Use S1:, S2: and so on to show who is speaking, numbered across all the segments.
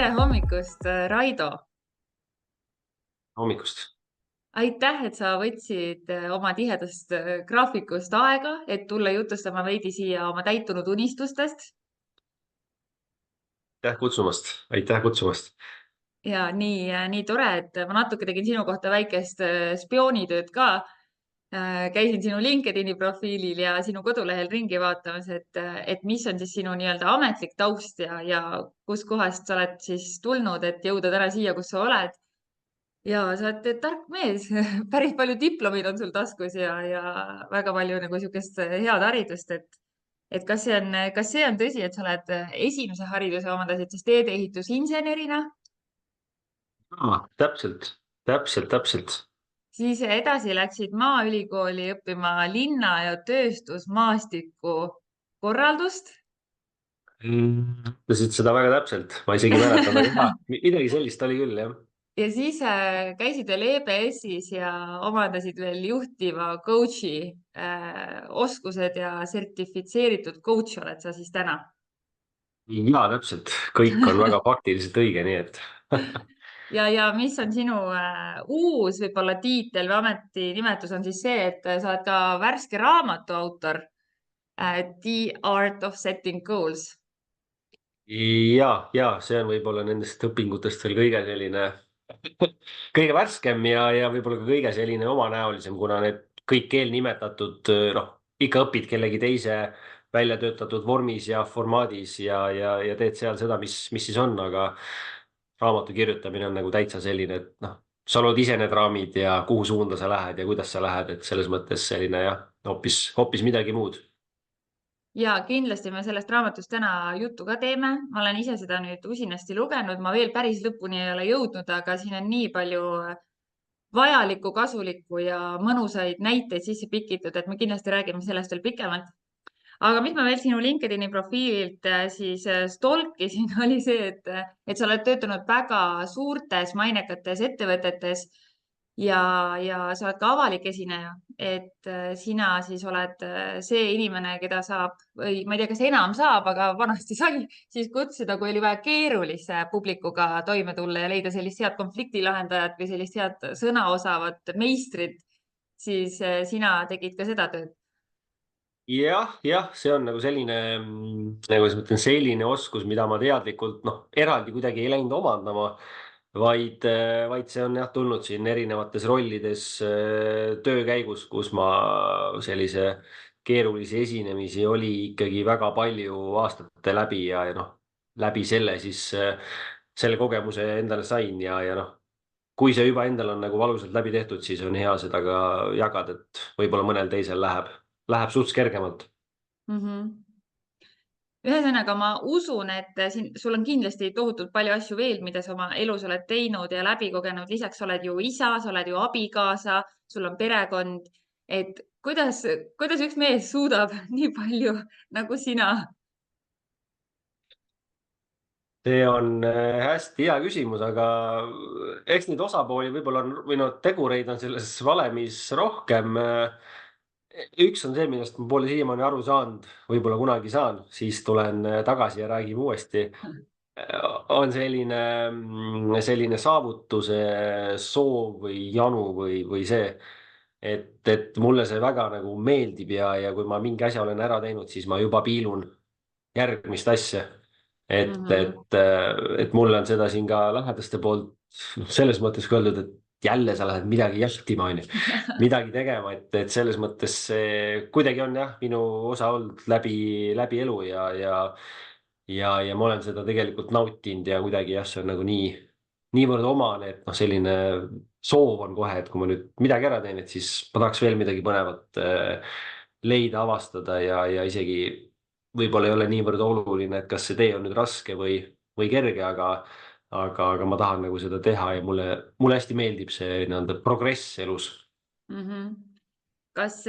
S1: tere hommikust, Raido!
S2: Hommikust!
S1: Aitäh, et sa võtsid oma tihedast graafikust aega, et tulla jutustama veidi siia oma täitunud unistustest.
S2: Aitäh kutsumast! Aitäh kutsumast!
S1: Ja nii tore, et ma natuke tegin sinu kohta väikest spioonitööd ka. Käisin sinu LinkedIni profiilil ja sinu kodulehel ringi vaatamas, et mis on siis sinu nii-öelda ametlik taust ja kus kohast sa oled siis tulnud, et jõuda täna siia, kus sa oled. Ja sa oled tark mees, päris palju diplomeid on sul taskus ja väga palju nagu sihukest head haridust, et kas see on tõsi, et sa oled esimese hariduse omandasid siis teedeehitusinsenerina,
S2: Täpselt.
S1: siis edasi läksid Maaülikooli õppima linna- ja tööstusmaastiku korraldust
S2: Ütlesid seda väga täpselt. Ma isegi mäletan väga hea. Midagi sellist oli küll, jah.
S1: ja siis käisid veel EBS-is ja omandasid veel juhtiva coach'i oskused ja sertifitseeritud coach oled sa siis täna.
S2: Jaa, täpselt. Kõik on väga faktiliselt õige, nii et
S1: Ja mis on sinu uus võib-olla tiitel või ametinimetus on siis see, et sa oled ka värske raamatu autor, The Art of Setting Goals.
S2: see on võib-olla nendest õpingutest veel kõige selline kõige värskem ja võib-olla ka kõige selline omanäolisem, kuna need kõik eelnimetatud, ikka õpid kellegi teise välja töötatud vormis ja formaadis ja teed seal seda, mis siis on, aga raamatu kirjutamine on nagu täitsa selline, et sa lood ise need raamid ja kuhu suunda sa lähed ja kuidas sa lähed, et selles mõttes selline jah, hoopis midagi muud.
S1: Ja kindlasti me sellest raamatust täna juttu ka teeme. Ma olen ise seda nüüd usinasti lugenud, ma veel päris lõpuni ei ole jõudnud, aga siin on nii palju vajalikku, kasulikku ja mõnusaid näiteid sisse pikitud, et me kindlasti räägime sellest veel pikemalt. Aga mis ma veel sinu LinkedIni profiililt siis stalkisin, oli see, et sa oled töötanud väga suurtes mainekates ettevõtetes ja sa oled ka avalik esineja, et sina siis oled see inimene, keda saab või ma ei tea, kas enam saab, aga vanasti sai siis kutsuda, kui oli vaja keerulise publikuga toime tulla ja leida sellist head konfliktilahendajat või sellist head sõnaosavat meistrit, siis sina tegid ka seda tööd.
S2: jah, see on nagu selline, nagu ma ütlen, selline oskus, mida ma teadlikult, eraldi kuidagi ei läinud omandama, vaid see on jah tulnud siin erinevates rollides töö käigus, kus ma sellise keerulisi esinemisi oli ikkagi väga palju aastate läbi ja läbi selle siis selle kogemuse endale sain ja kui see juba endal on nagu valusalt läbi tehtud, siis on hea seda ka jagada, et võib-olla mõnel teisel läheb suht kergemalt.
S1: Mhm. Ühesõnaga, ma usun, et sul on kindlasti tohutult palju asju veel, mida sa oma elus oled teinud ja läbi kogenud. Lisaks sa oled ju isa, sa oled ju abikaasa, sul on perekond. Et kuidas üks mees suudab nii palju nagu sina?
S2: See on hästi hea küsimus, aga eks neid osapooli võib-olla on, või tegureid on selles valemis rohkem. Üks on see, millest ma pole siiamaani aru saanud, võib-olla kunagi saan, siis tulen tagasi ja räägime uuesti. On selline saavutuse soov või janu või see, et mulle see väga nagu meeldib ja kui ma mingi asja olen ära teinud, siis ma juba piilun järgmist asja. Et,
S1: Mhm.
S2: et, et mulle on seda siin ka lähedaste poolt selles mõttes ka öeldud, et jälle sa lähed midagi jahtima, onju, midagi tegema, et selles mõttes see kuidagi on jah, minu osa olnud läbi elu ja ma olen seda tegelikult nautinud ja kuidagi jah, see on nagu niivõrd omane, et selline soov on kohe, et kui ma nüüd midagi ära teen, et siis ma tahaks veel midagi põnevat leida, avastada ja isegi võib-olla ei ole niivõrd oluline, et kas see tee on nüüd raske või kerge, aga ma tahan nagu seda teha ja mulle hästi meeldib see nii-öelda progress elus.
S1: Mhm. Kas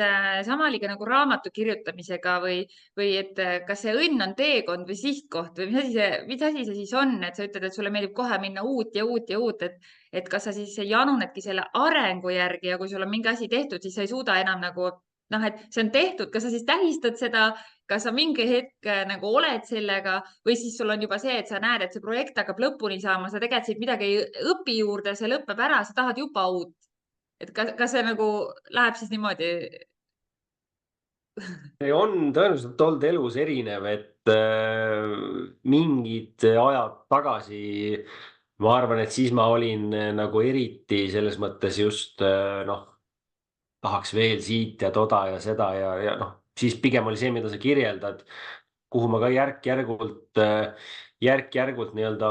S1: sama oli ka nagu raamatu kirjutamisega või et kas see õnn on teekond või sihtkoht või mis asi see siis on, et sa ütled, et sulle meeldib kohe minna uut ja uut ja uut, et kas sa siis janunedki selle arengu järgi ja kui sul on mingi asi tehtud, siis sa ei suuda enam nagu noh, et see on tehtud, kas sa siis tähistad seda, kas sa mingi hetk nagu oled sellega või siis sul on juba see, et sa näed, et see projekt hakkab lõpuni saama, sa tegelikult siit midagi ei õpi juurde, see lõpeb ära, sa tahad juba uut. Et kas see nagu läheb siis niimoodi?
S2: See on tõenäoliselt olnud elus erinev, et mingid ajad tagasi ma arvan, et siis ma olin nagu eriti selles mõttes just noh, tahaks veel siit ja toda ja seda ja noh, siis pigem oli see, mida sa kirjeldad, kuhu ma ka järk-järgult nii-öelda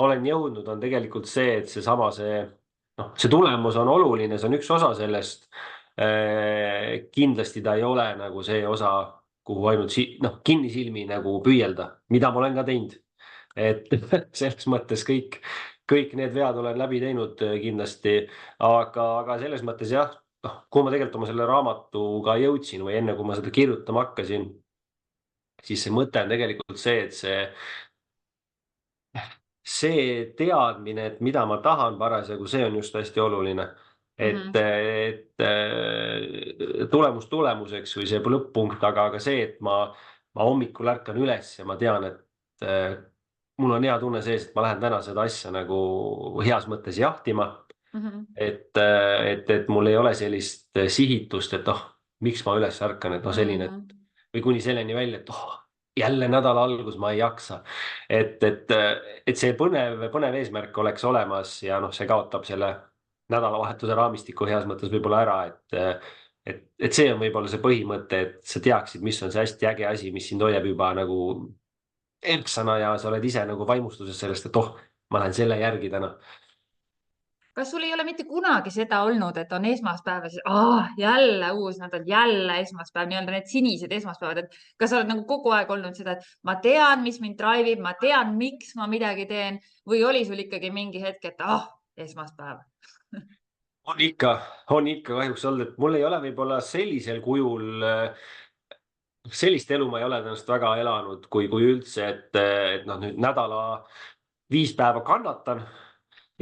S2: olen jõudnud, on tegelikult see, et noh, see tulemus on oluline, see on üks osa sellest. Kindlasti ta ei ole nagu see osa, kuhu ainult noh, kinnisilmi nagu püüelda, mida ma olen ka teinud. Et selles mõttes kõik need vead olen läbi teinud kindlasti, aga selles mõttes jah, noh, kui ma tegelikult oma selle raamatuga jõudsin või enne, kui ma seda kirjutama hakkasin, siis see mõte on tegelikult see, et see teadmine, et mida ma tahan parasjagu, see on just hästi oluline. Et tulemus tulemuseks või see lõpp-punkt, aga see, et ma hommikul ärkan üles ja ma tean, et mul on hea tunne sees, et ma lähen täna seda asja nagu heas mõttes jahtima. Et mul ei ole sellist sihitust, et miks ma üles ärkan, et selline, või kuni selleni välja, et jälle nädala algus, ma ei jaksa. Et see põnev eesmärk oleks olemas ja see kaotab selle nädalavahetuse raamistiku heas mõttes võib-olla ära, et see on võib-olla see põhimõte, et sa teaksid, mis on see hästi äge asi, mis sind hoiab juba nagu erksana ja sa oled ise nagu vaimustuses sellest, et ma lähen selle järgi täna.
S1: Kas sul ei ole mitte kunagi seda olnud, et on esmaspäev ja siis jälle uus nädal, jälle esmaspäev, nii-öelda need sinised esmaspäevad, et kas sa oled nagu kogu aeg olnud seda, et ma tean, mis mind drive ib, ma tean, miks ma midagi teen või oli sul ikkagi mingi hetk, et esmaspäev?
S2: On ikka kahjuks olnud, et mul ei ole võib-olla sellisel kujul, sellist elu ma ei ole ennast väga elanud, kui üldse, et nüüd nädala 5 päeva kannatan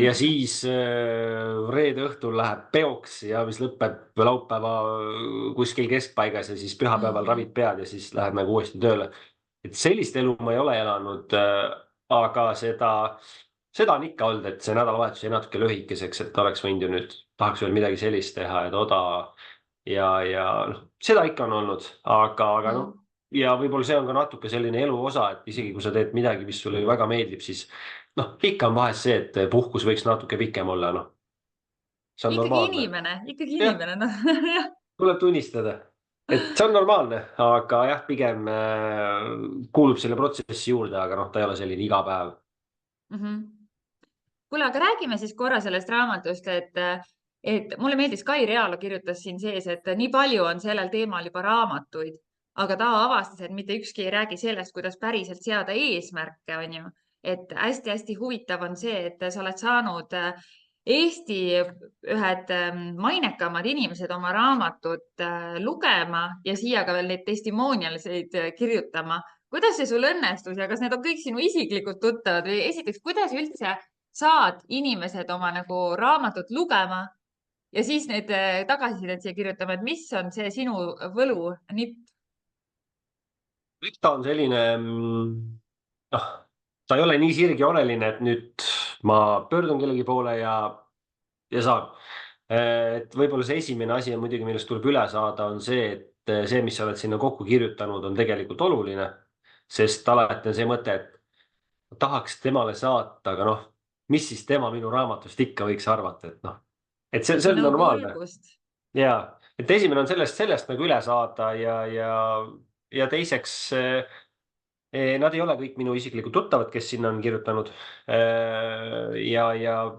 S2: ja siis reede õhtul läheb peoks ja mis lõpeb laupäeva kuskil keskpaigas ja siis pühapäeval ravid pead ja siis lähed nagu uuesti tööle. Et sellist elu ma ei ole elanud, aga seda on ikka olnud, et see nädalavahetus jäi natuke lühikeseks, et oleks võinud ju nüüd, tahaks veel midagi sellist teha ja toda. Ja noh, seda ikka on olnud, aga noh, ja võib-olla see on ka natuke selline elu osa, et isegi kui sa teed midagi, mis sulle väga meeldib, siis noh, ikka on vahest see, et puhkus võiks natuke pikem olla, noh. See on normaalne.
S1: Ikkagi inimene, noh.
S2: Tuleb tunnistada, et see on normaalne, aga jah, pigem kuulub selle protsessi juurde, aga noh, ta ei ole selline iga päev.
S1: Kuule, aga räägime siis korra sellest raamatust, et mulle meeldis, Kai Realo kirjutas siin sees, et nii palju on sellel teemal juba raamatuid, aga ta avastas, et mitte ükski ei räägi sellest, kuidas päriselt seada eesmärke, on ju. Et hästi-hästi huvitav on see, et sa oled saanud Eesti ühed mainekamad inimesed oma raamatut lugema ja siia ka veel neid testimonialseid kirjutama. Kuidas see sul õnnestus ja kas need on kõik sinu isiklikud tuttavad või esiteks, kuidas üldse saad inimesed oma nagu raamatut lugema ja siis need tagasisidet siia kirjutama, et mis on see sinu võlunipp?
S2: Kõik ta on selline, ta ei ole nii sirgjooneline, et nüüd ma pöördun kellegi poole ja saan. Et võib-olla see esimene asi on muidugi, millest tuleb üle saada, on see, et see, mis sa oled sinna kokku kirjutanud, on tegelikult oluline, sest alati on see mõte, et tahaks temale saata, aga noh, mis siis tema minu raamatust ikka võiks arvata, et noh, et see on normaalne. Ja, et esimene on sellest nagu üle saada ja teiseks nad ei ole kõik minu isiklikud tuttavad, kes sinna on kirjutanud. Ja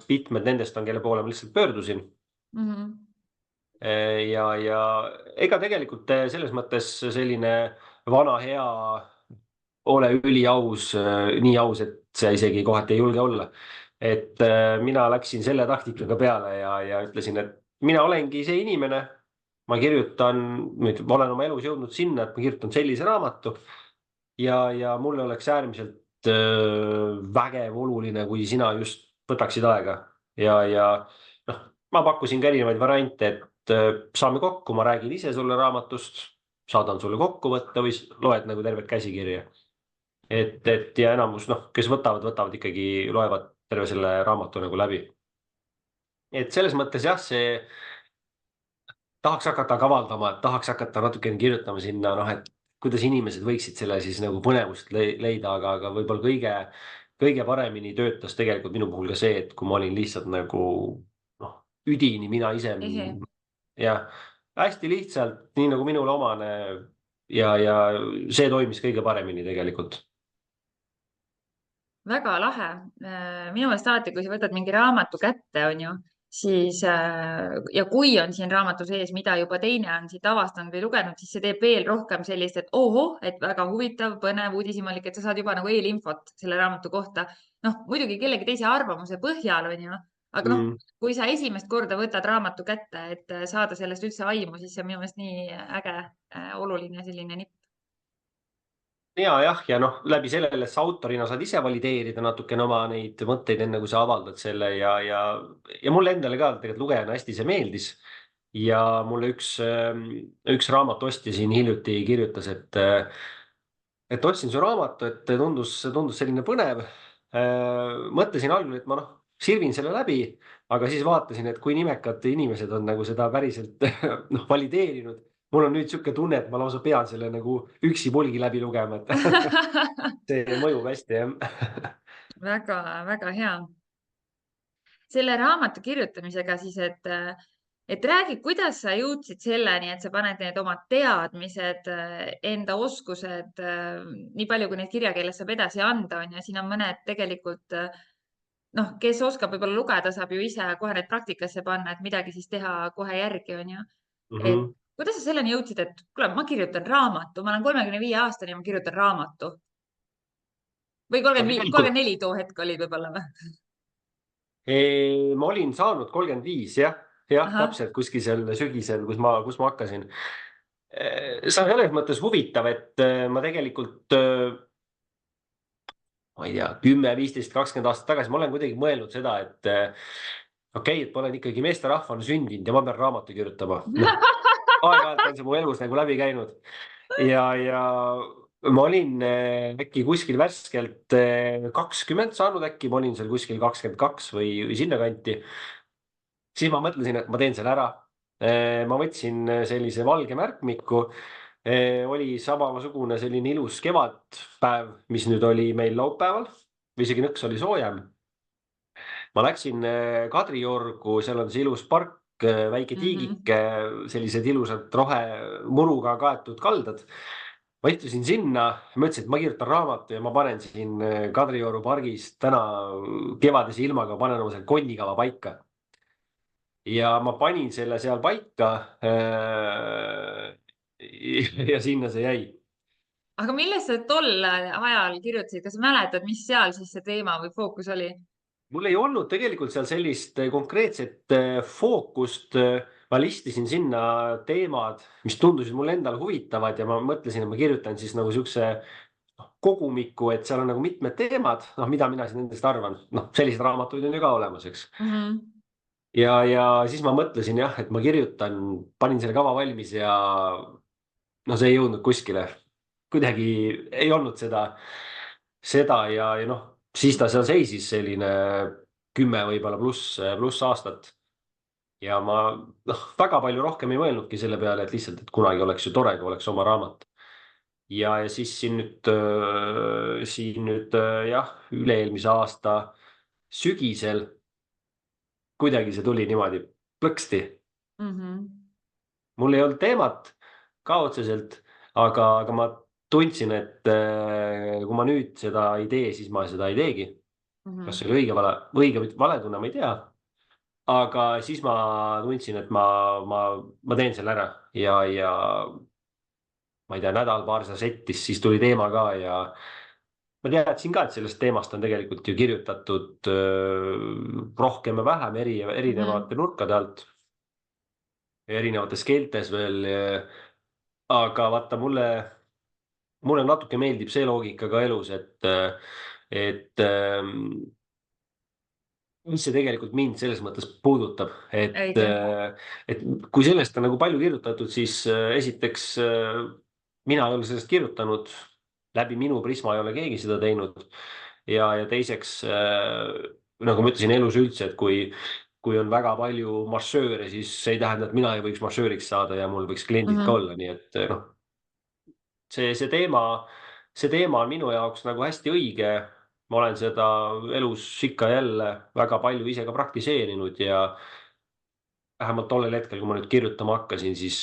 S2: mitmed nendest on, kelle poole ma lihtsalt pöördusin. Ja ega tegelikult selles mõttes selline vana hea, ole üliaus, nii aus, et sa isegi kohati ei julge olla. Et mina läksin selle taktikaga peale ja ütlesin, et mina olengi see inimene. Ma olen oma elus jõudnud sinna, et ma kirjutan sellise raamatu. Ja mulle oleks äärmiselt vägev oluline, kui sina just võtaksid aega ja noh, ma pakkusin ka erinevaid variante, et saame kokku, ma räägin ise sulle raamatust, saadan sulle kokkuvõtte või loed nagu tervet käsikirja. Et ja enamus, noh, kes võtavad ikkagi, loevad terve selle raamatu nagu läbi. Et selles mõttes jah, see tahaks hakata kavaldama, et tahaks hakata natukene kirjutama sinna, noh, et kuidas inimesed võiksid selle siis nagu põnevust leida, aga võib-olla kõige paremini töötas tegelikult minu puhul ka see, et kui ma olin lihtsalt nagu noh, üdini mina ise
S1: ehe,
S2: jah, hästi lihtsalt, nii nagu minule omane ja see toimis kõige paremini tegelikult.
S1: väga lahe. Minu meelest alati, kui sa võtad mingi raamatu kätte, on ju, siis ja kui on siin raamatu sees, mida juba teine on siit avastanud või lugenud, siis see teeb veel rohkem sellist, et ohoh, et väga huvitav, põnev, uudishimulik, et sa saad juba nagu eelinfot selle raamatu kohta. noh, muidugi kellegi teise arvamuse põhjal, on ju, aga noh,
S2: Mm.
S1: kui sa esimest korda võtad raamatu kätte, et saada sellest üldse aimu, siis see on minu meelest nii äge, oluline selline nipp.
S2: Ja noh, läbi sellele sa autorina saad ise valideerida natukene oma neid mõtteid, enne kui sa avaldad selle ja mulle endale ka tegelikult lugejana hästi see meeldis. Ja mulle üks raamatuostja siin hiljuti kirjutas, et ostsin su raamatu, et tundus selline põnev. Mõtlesin algul, et ma noh, sirvin selle läbi, aga siis vaatasin, et kui nimekad inimesed on nagu seda päriselt noh, valideerinud. Mul on nüüd sihuke tunne, et ma lausa pean selle nagu üksipulgi läbi lugema, et see mõjub hästi jah.
S1: väga hea. Selle raamatu kirjutamisega siis, et räägi, kuidas sa jõudsid selleni, et sa paned need oma teadmised, enda oskused, nii palju, kui neid kirjakeeles saab edasi anda, on ju, siin on mõned tegelikult, noh, kes oskab võib-olla lugeda, saab ju ise kohe need praktikasse panna, et midagi siis teha kohe järgi, on ju. Et kuidas sa selleni jõudsid, et kuule, ma kirjutan raamatu, ma olen 35-aastane ja ma kirjutan raamatu või
S2: no
S1: 35,
S2: tegelikult
S1: 34 too hetk oli võib-olla või?
S2: ma olin saanud 35 jah,
S1: Ahah.
S2: täpselt kuskil seal sügisel, kus ma hakkasin. See on selles mõttes huvitav, et ma tegelikult ma ei tea, 10, 15, 20 aastat tagasi ma olen kuidagi mõelnud seda, et okei, et ma olen ikkagi meesterahvana sündinud ja ma pean raamatu kirjutama. noh, aeg-ajalt on see mu elus nagu läbi käinud ja ma olin äkki kuskil värskelt 20 saanud, äkki ma olin seal kuskil 22 või sinnakanti. Siis ma mõtlesin, et ma teen selle ära. Ma võtsin sellise valge märkmiku. Oli samasugune selline ilus kevadpäev, mis nüüd oli meil laupäeval või isegi nõks oli soojem. Ma läksin Kadriorgu, seal on see ilus park, väike tiigike, sellised ilusad rohemuruga kaetud kaldad. Ma istusin sinna, mõtlesin, et ma kirjutan raamatu ja ma panen siin Kadrioru pargis täna kevadise ilmaga, panen oma selle konnikava paika. Ja ma panin selle seal paika. Ja sinna see jäi.
S1: Aga millest sa tol ajal kirjutasid, kas sa mäletad, mis seal siis see teema või fookus oli?
S2: Mul ei olnud tegelikult seal sellist konkreetset fookust. Ma listisin sinna teemad, mis tundusid mulle endale huvitavad ja ma mõtlesin, et ma kirjutan siis nagu siukse kogumiku, et seal on nagu mitmed teemad, noh, mida mina siin nendest arvan. Noh, selliseid raamatuid on ju ka olemas, eks. Ja siis ma mõtlesin jah, et ma kirjutan, panin selle kava valmis ja no see ei jõudnud kuskile. Kuidagi ei olnud seda ja noh, siis ta seal seisis selline 10 võib-olla pluss aastat. Ja ma noh, väga palju rohkem ei mõelnudki selle peale, et lihtsalt, et kunagi oleks ju tore, kui oleks oma raamat. Ja siis siin nüüd jah, üle-eelmise aasta sügisel kuidagi see tuli niimoodi plõksti. Mul ei olnud teemat ka otseselt, aga ma tundsin, et kui ma nüüd seda ei tee, siis ma seda ei teegi. Kas see oli õige või vale tunne, ma ei tea. Aga siis ma tundsin, et ma teen selle ära ja ma ei tea, nädal-paar seda settis, siis tuli teema ka ja ma teadsin ka, et sellest teemast on tegelikult ju kirjutatud rohkem ja vähem erinevate nurkade alt. Erinevates keeltes veel. Aga vaata, mulle natuke meeldib see loogika ka elus, et mis see tegelikult mind selles mõttes puudutab,
S1: õige.
S2: et kui sellest on nagu palju kirjutatud, siis esiteks mina ei ole sellest kirjutanud, läbi minu prisma ei ole keegi seda teinud. Ja teiseks, nagu ma ütlesin, elus üldse, et kui on väga palju massööre, siis see ei tähenda, et mina ei võiks massööriks saada ja mul võiks kliendid ka olla, nii et noh, see teema on minu jaoks nagu hästi õige. Ma olen seda elus ikka ja jälle väga palju ise ka praktiseerinud ja vähemalt tollel hetkel, kui ma nüüd kirjutama hakkasin, siis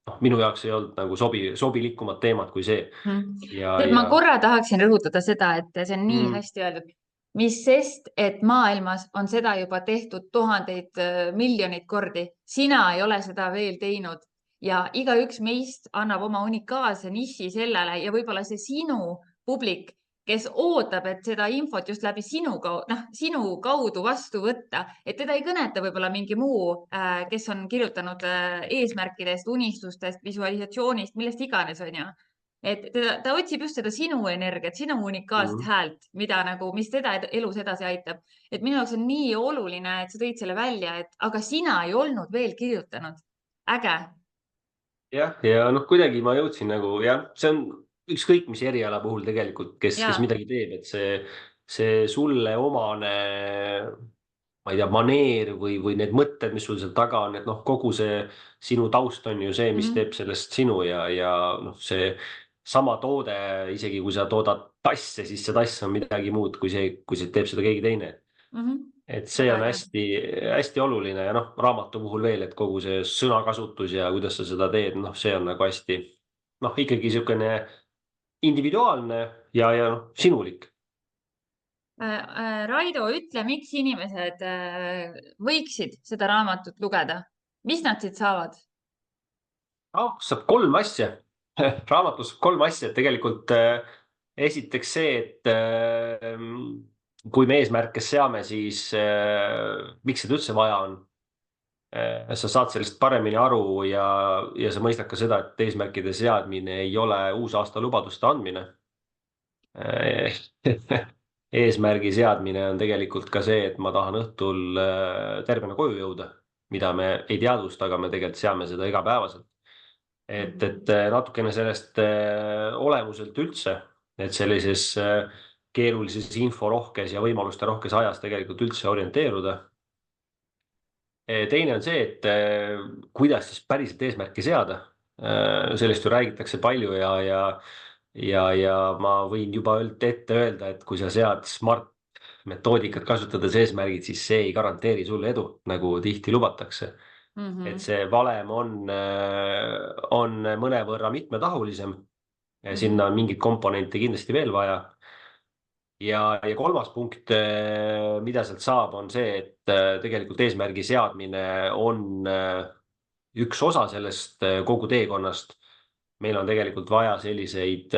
S2: noh, minu jaoks ei olnud nagu sobilikumat teemat kui see.
S1: Ma
S2: Ja
S1: korra tahaksin rõhutada seda, et see on nii
S2: mm,
S1: hästi öeldud. Mis sest, et maailmas on seda juba tehtud tuhandeid, miljoneid kordi. Sina ei ole seda veel teinud ja igaüks meist annab oma unikaalse niši sellele ja võib-olla see sinu publik, kes ootab, et seda infot just läbi sinu kaudu vastu võtta, et teda ei kõneta võib-olla mingi muu, kes on kirjutanud eesmärkidest, unistustest, visualisatsioonist, millest iganes, on ju. Et ta otsib just seda sinu energiat, sinu unikaalset
S2: mm.
S1: häält, mis teda elus edasi aitab. Et minu jaoks on nii oluline, et sa tõid selle välja, et aga sina ei olnud veel kirjutanud. Äge.
S2: Jah, ja noh, kuidagi ma jõudsin nagu jah, see on ükskõik mis eriala puhul tegelikult, kes
S1: Ja.
S2: midagi teeb, et see sulle omane, ma ei tea, maneer või need mõtted, mis sul seal taga on, et noh, kogu see sinu taust on ju see, mis teeb sellest sinu ja noh, see sama toode, isegi kui sa toodad tasse, siis see tass on midagi muud kui see teeb seda keegi teine. Et see
S1: Väga
S2: on
S1: äge.
S2: hästi oluline ja noh, raamatu puhul veel, et kogu see sõnakasutus ja kuidas sa seda teed, noh, see on nagu hästi noh, ikkagi niisugune individuaalne ja noh, sinulik.
S1: Raido, ütle, miks inimesed võiksid seda raamatut lugeda? Mis nad siit saavad?
S2: Saab 3 asja raamatus saab 3 asja, et tegelikult esiteks see, et kui me eesmärke seame, siis miks seda üldse vaja on. Sa saad sellest paremini aru ja sa mõistad ka seda, et eesmärkide seadmine ei ole uusaasta lubaduste andmine. Eesmärgi seadmine on tegelikult ka see, et ma tahan õhtul tervena koju jõuda, mida me ei teadvusta, aga me tegelikult seame seda igapäevaselt. Et natukene sellest olemuselt üldse, et sellises keerulises inforohkes ja võimaluste rohkes ajas tegelikult üldse orienteeruda. Teine on see, et kuidas siis päriselt eesmärki seada. Sellest ju räägitakse palju ja ma võin juba ette öelda, et kui sa sead SMART metoodikat kasutades eesmärgid, siis see ei garanteeri sulle edu, nagu tihti lubatakse. Et see valem on mõnevõrra mitmetahulisem. Sinna on mingit komponenti kindlasti veel vaja. Ja 3. punkt, mida sealt saab, on see, et tegelikult eesmärgi seadmine on üks osa sellest kogu teekonnast. Meil on tegelikult vaja selliseid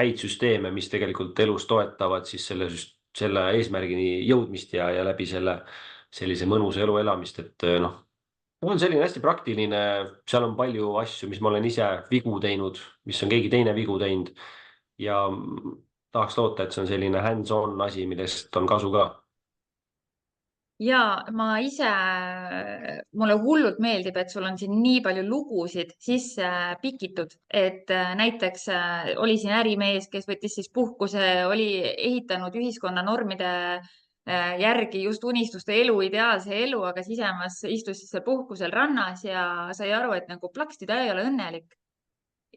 S2: häid süsteeme, mis tegelikult elus toetavad siis selle eesmärgini jõudmist ja läbi sellise mõnusa elu elamist, et noh, on selline hästi praktiline, seal on palju asju, mis ma olen ise vigu teinud, mis on keegi teine vigu teinud ja tahaks loota, et see on selline hands-on asi, millest on kasu ka.
S1: Ja mulle hullult meeldib, et sul on siin nii palju lugusid sisse pikitud, et näiteks oli siin ärimees, kes võttis siis puhkuse, oli ehitanud ühiskonna normide järgi just unistuste elu, ideaalse elu, aga sisemas istus siis seal puhkusel rannas ja sai aru, et nagu plaksti ta ei ole õnnelik.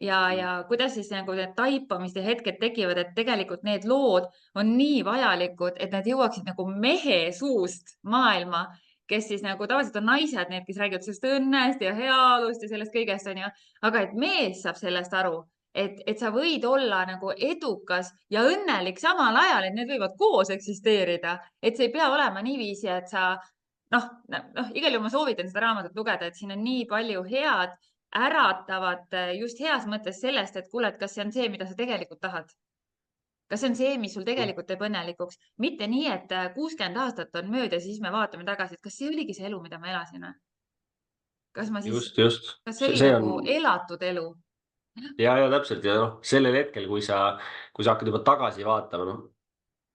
S1: Ja kuidas siis nagu need taipamiste hetked tekivad, et tegelikult need lood on nii vajalikud, et need jõuaksid nagu mehe suust maailma, kes siis nagu tavaliselt on naised, need, kes räägivad sellest õnnest ja heaolust ja sellest kõigest, on ju. Aga et mees saab sellest aru, et sa võid olla nagu edukas ja õnnelik samal ajal, et need võivad koos eksisteerida, et see ei pea olema niiviisi, et sa igal juhul ma soovitan seda raamatut lugeda, et siin on nii palju head äratavad just heas mõttes sellest, et kuule, et kas see on see, mida sa tegelikult tahad. Kas see on see, mis sul tegelikult teeb õnnelikuks? Mitte nii, et 60 aastat on mööda ja siis me vaatame tagasi, et kas see oligi see elu, mida ma elasin?
S2: Just.
S1: Kas see oli
S2: See
S1: nagu
S2: on
S1: elatud elu?
S2: ja täpselt ja noh, sellel hetkel, kui sa hakkad juba tagasi vaatama, noh,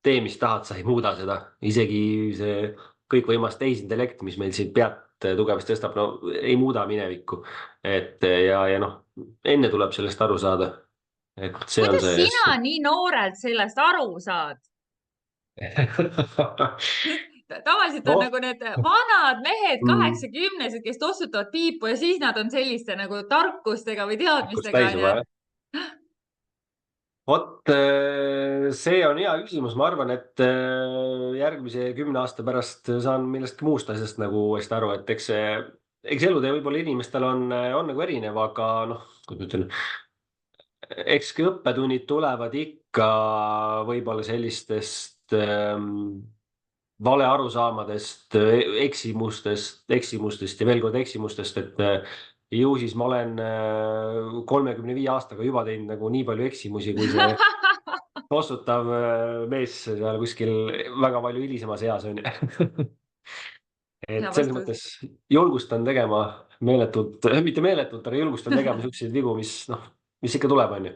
S2: tee, mis tahad, sa ei muuda seda. Isegi see kõikvõimas tehisintellekt, mis meil siin pead tugevasti tõstab, no ei muuda minevikku. Ja noh, enne tuleb sellest aru saada. Et see on
S1: Kuidas
S2: see
S1: sina nii noorelt sellest aru saad? Tavaliselt on
S2: noh,
S1: nagu need vanad mehed,
S2: mm,
S1: 80-sed, kes tossutavad piipu ja siis nad on selliste nagu tarkustega või
S2: hakkus
S1: teadmistega.
S2: täis juba, jah. Vot see on hea küsimus, ma arvan, et järgmise 10 aasta pärast saan millestki muust asjast nagu uuesti aru, et eks elutee võib-olla inimestel on nagu erinev, aga noh, kuidas ma ütlen, eks ka õppetunnid tulevad ikka võib-olla sellistest valearusaamadest, eksimustest ja veel kord eksimustest, et ju siis ma olen 35 aastaga juba teinud nagu nii palju eksimusi, kui see tossutav mees seal kuskil väga palju hilisemas eas on.
S1: Hea
S2: Et selles
S1: vastus.
S2: mõttes julgustan tegema meeletult, mitte meeletult, aga julgustan tegema siukseid vigu, mis ikka tuleb, on ju.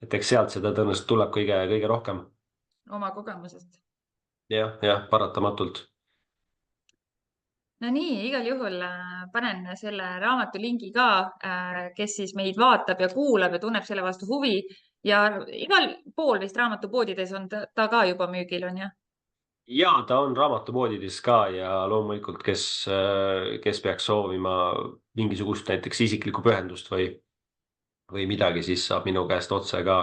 S2: Et eks sealt seda tõenäoliselt tuleb kõige rohkem.
S1: Oma kogemusest.
S2: Jah, paratamatult.
S1: No nii, igal juhul panen selle raamatu lingi ka, kes siis meid vaatab ja kuulab ja tunneb selle vastu huvi. Ja igal pool vist raamatupoodides on ta ka juba müügil, on ju?
S2: Ja ta on raamatupoodides ka ja loomulikult, kes peaks soovima mingisugust näiteks isiklikku pühendust või midagi, siis saab minu käest otse ka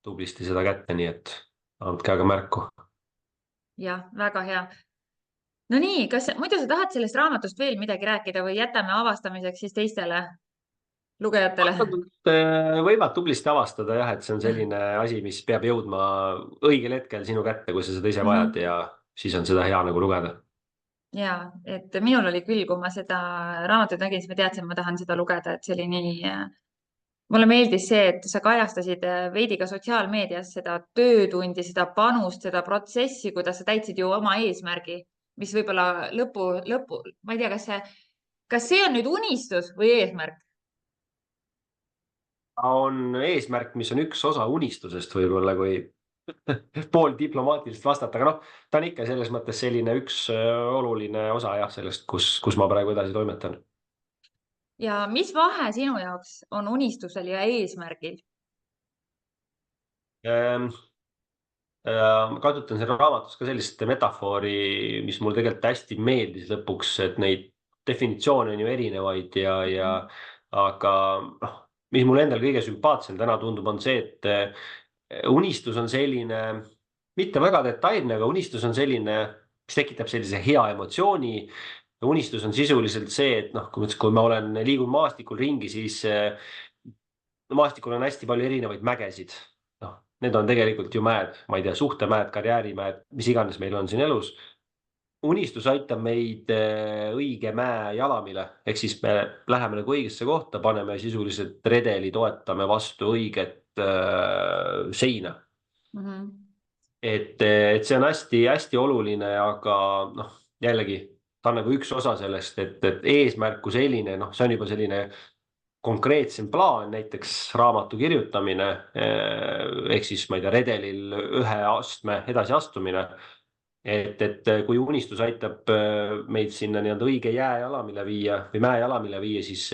S2: tublisti seda kätte, nii et andke aga märku.
S1: Jah, väga hea. No nii, kas muidu sa tahad sellest raamatust veel midagi rääkida või jätame avastamiseks siis teistele lugejatele?
S2: Võivad tublisti avastada jah, et see on selline asi, mis peab jõudma õigel hetkel sinu kätte, kui sa seda ise vajad ja siis on seda hea nagu lugeda.
S1: Ja, et minul oli küll, kui ma seda raamatut nägin, siis ma teadsin, et ma tahan seda lugeda, et see oli nii. Mulle meeldis see, et sa kajastasid veidi ka sotsiaalmeedias seda töötundi, seda panust, seda protsessi, kuidas sa täitsid ju oma eesmärgi, mis võib-olla lõpu, ma ei tea, kas see on nüüd unistus või eesmärk?
S2: On eesmärk, mis on üks osa unistusest võib-olla, kui pool diplomaatilist vastata, aga noh, ta on ikka selles mõttes selline üks oluline osa jah, sellest, kus ma praegu edasi toimetan.
S1: Ja mis vahe sinu jaoks on unistusel ja eesmärgil?
S2: Ma kasutan siin raamatus ka sellist metafoori, mis mulle tegelikult hästi meeldis lõpuks, et neid definitsioone on ju erinevaid aga noh, mis mulle endal kõige sümpaatsem täna tundub, on see, et unistus on selline, mitte väga detailne, aga unistus on selline, mis tekitab sellise hea emotsiooni. Unistus on sisuliselt see, et noh, kui ma liigun maastikul ringi, siis maastikul on hästi palju erinevaid mägesid. Noh, need on tegelikult ju mäed, ma ei tea, suhtemäed, karjäärimäed, mis iganes meil on siin elus. Unistus aitab meid õige mäe jalamile, ehk siis me läheme nagu õigesse kohta, paneme sisuliselt redeli, toetame vastu õiget seina. Et see on hästi-hästi oluline, aga noh, jällegi ta on nagu üks osa sellest, et eesmärk kui selline, noh, see on juba selline konkreetsem plaan, näiteks raamatu kirjutamine ehk siis ma ei tea, redelil ühe astme edasiastumine. Et kui unistus aitab meid sinna nii-öelda õige jääjalamile viia või mäejalamile viia, siis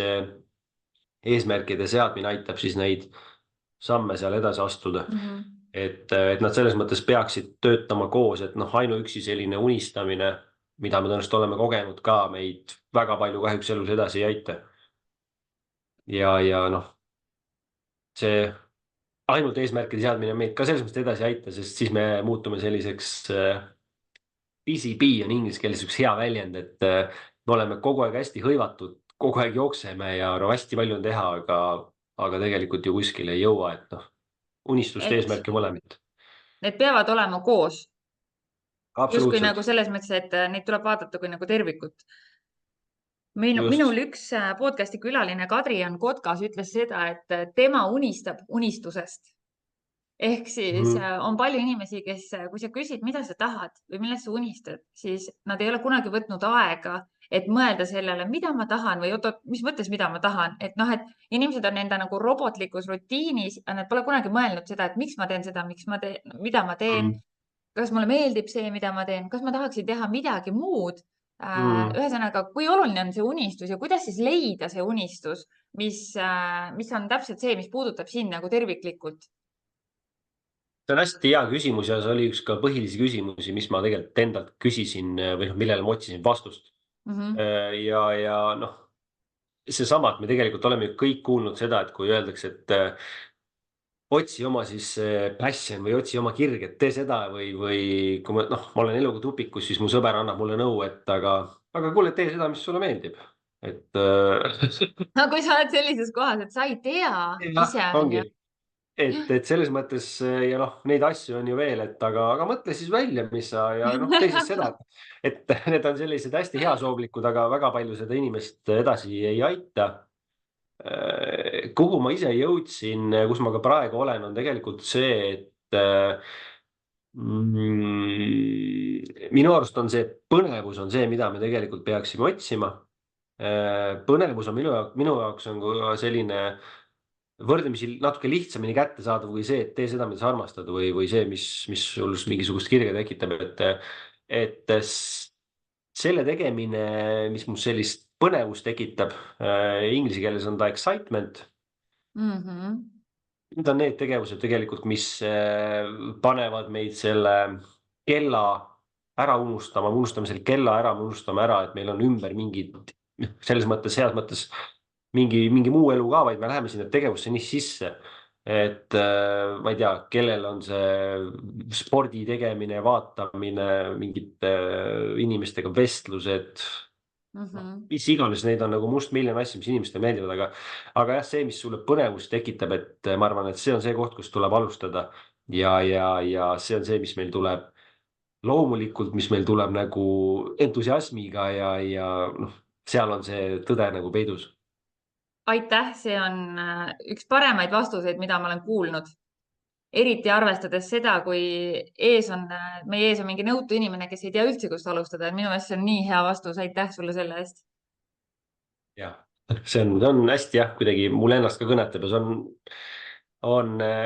S2: eesmärkide seadmine aitab siis neid samme seal edasi astuda. Et nad selles mõttes peaksid töötama koos, et noh, ainuüksi selline unistamine, mida me tõenäoliselt oleme kogenud ka, meid väga palju kahjuks elus edasi ei aita. Ja noh, see ainult eesmärkide seadmine meid ka selles mõttes edasi ei aita, sest siis me muutume selliseks busy bee on inglise keeles üks hea väljend, et me oleme kogu aeg hästi hõivatud, kogu aeg jookseme ja no hästi palju on teha, aga tegelikult ju kuskile ei jõua, et noh, unistust,
S1: Et
S2: eesmärke mõlemit.
S1: need peavad olema koos. Justkui nagu
S2: Absoluutselt.
S1: selles mõttes, et neid tuleb vaadata kui nagu tervikut.
S2: Just.
S1: Minul üks podcasti külaline Kadri-Jan Kotkas ütles seda, et tema unistab unistusest. Ehk siis on palju inimesi, kes, kui sa küsid, mida sa tahad või millest sa unistad, siis nad ei ole kunagi võtnud aega, et mõelda sellele, mida ma tahan või oot, mis mõttes, mida ma tahan. Et noh, et inimesed on enda nagu robotlikus rutiinis ja nad pole kunagi mõelnud seda, et miks ma teen seda, mida ma teen. kas mulle meeldib see, mida ma teen, kas ma tahaksin teha midagi muud.
S2: mm.
S1: Ühesõnaga, kui oluline on see unistus ja kuidas siis leida see unistus, mis on täpselt see, mis puudutab sind nagu terviklikult
S2: See on hästi hea küsimus ja see oli üks ka põhilisi küsimusi, mis ma tegelikult endalt küsisin või noh, millele ma otsisin vastust.
S1: mm. -hmm.
S2: Ja noh, seesama, et me tegelikult oleme ju kõik kuulnud seda, et kui öeldakse, et otsi oma siis passion või otsi oma kirg, et tee seda või kui ma olen eluga tupikus, siis mu sõber annab mulle nõu, et aga kuule, tee seda, mis sulle meeldib. Et
S1: no kui sa oled sellises kohas, et sa ei tea
S2: jah,
S1: ise,
S2: ongi,
S1: onju.
S2: et selles mõttes ja noh, neid asju on ju veel, et aga mõtle siis välja, mis sa ja noh, tee siis seda, et need on sellised hästi heasoovlikud, aga väga palju seda inimest edasi ei aita. Kuhu ma ise jõudsin, kus ma ka praegu olen, on tegelikult see, et minu arust on see põnevus on see, mida me tegelikult peaksime otsima. Põnevus on minu jaoks on ka selline võrdlemisi natuke lihtsamini kättesaadav kui see, et tee seda, mida sa armastad või see, mis sul mingisugust kirge tekitab, et selle tegemine, mis mul sellist põnevust tekitab, inglise keeles on ta excitement.
S1: Mm -hmm.
S2: Need on need tegevused tegelikult, mis panevad meid selle kella ära unustama, me unustame selle kella ära, me unustame ära, et meil on ümber mingid, selles mõttes, heas mõttes mingi muu elu ka, vaid me läheme sinna tegevusse nii sisse. Et ma ei tea, kellel on see spordi tegemine, vaatamine, mingite inimestega vestlused,
S1: Mm -hmm.
S2: mis iganes, neid on nagu mustmiljon asju, mis inimestele meeldivad, aga jah, see, mis sulle põnevust tekitab, et ma arvan, et see on see koht, kus tuleb alustada ja see on see, mis meil tuleb loomulikult, mis meil tuleb nagu entusiasmiga ja noh, seal on see tõde nagu peidus.
S1: aitäh, see on üks paremaid vastuseid, mida ma olen kuulnud. Eriti arvestades seda, kui meie ees on mingi nõutu inimene, kes ei tea üldse, kust alustada. Minu meelest see on nii hea vastus. Aitäh sulle selle eest.
S2: jah, see on hästi jah, kuidagi mulle ennast ka kõnetab ja see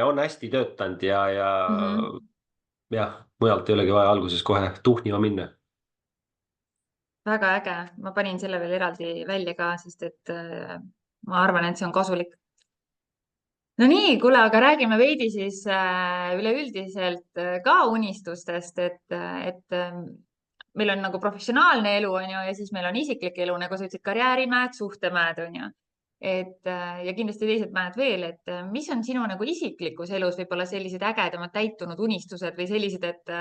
S2: on hästi töötanud ja
S1: Mm -hmm.
S2: jah, mujalt ei olegi vaja alguses kohe tuhnima minna.
S1: Väga äge. Ma panin selle veel eraldi välja ka, sest et ma arvan, et see on kasulik. No nii, kuule, aga räägime veidi siis üleüldiselt ka unistustest, et meil on nagu professionaalne elu, on ju, ja siis meil on isiklik elu, nagu sa ütlesid, karjäärimäed, suhtemäed, on ju. Ja kindlasti teised mäed veel, et mis on sinu nagu isiklikus elus võib-olla sellised ägedamad täitunud unistused või sellised, et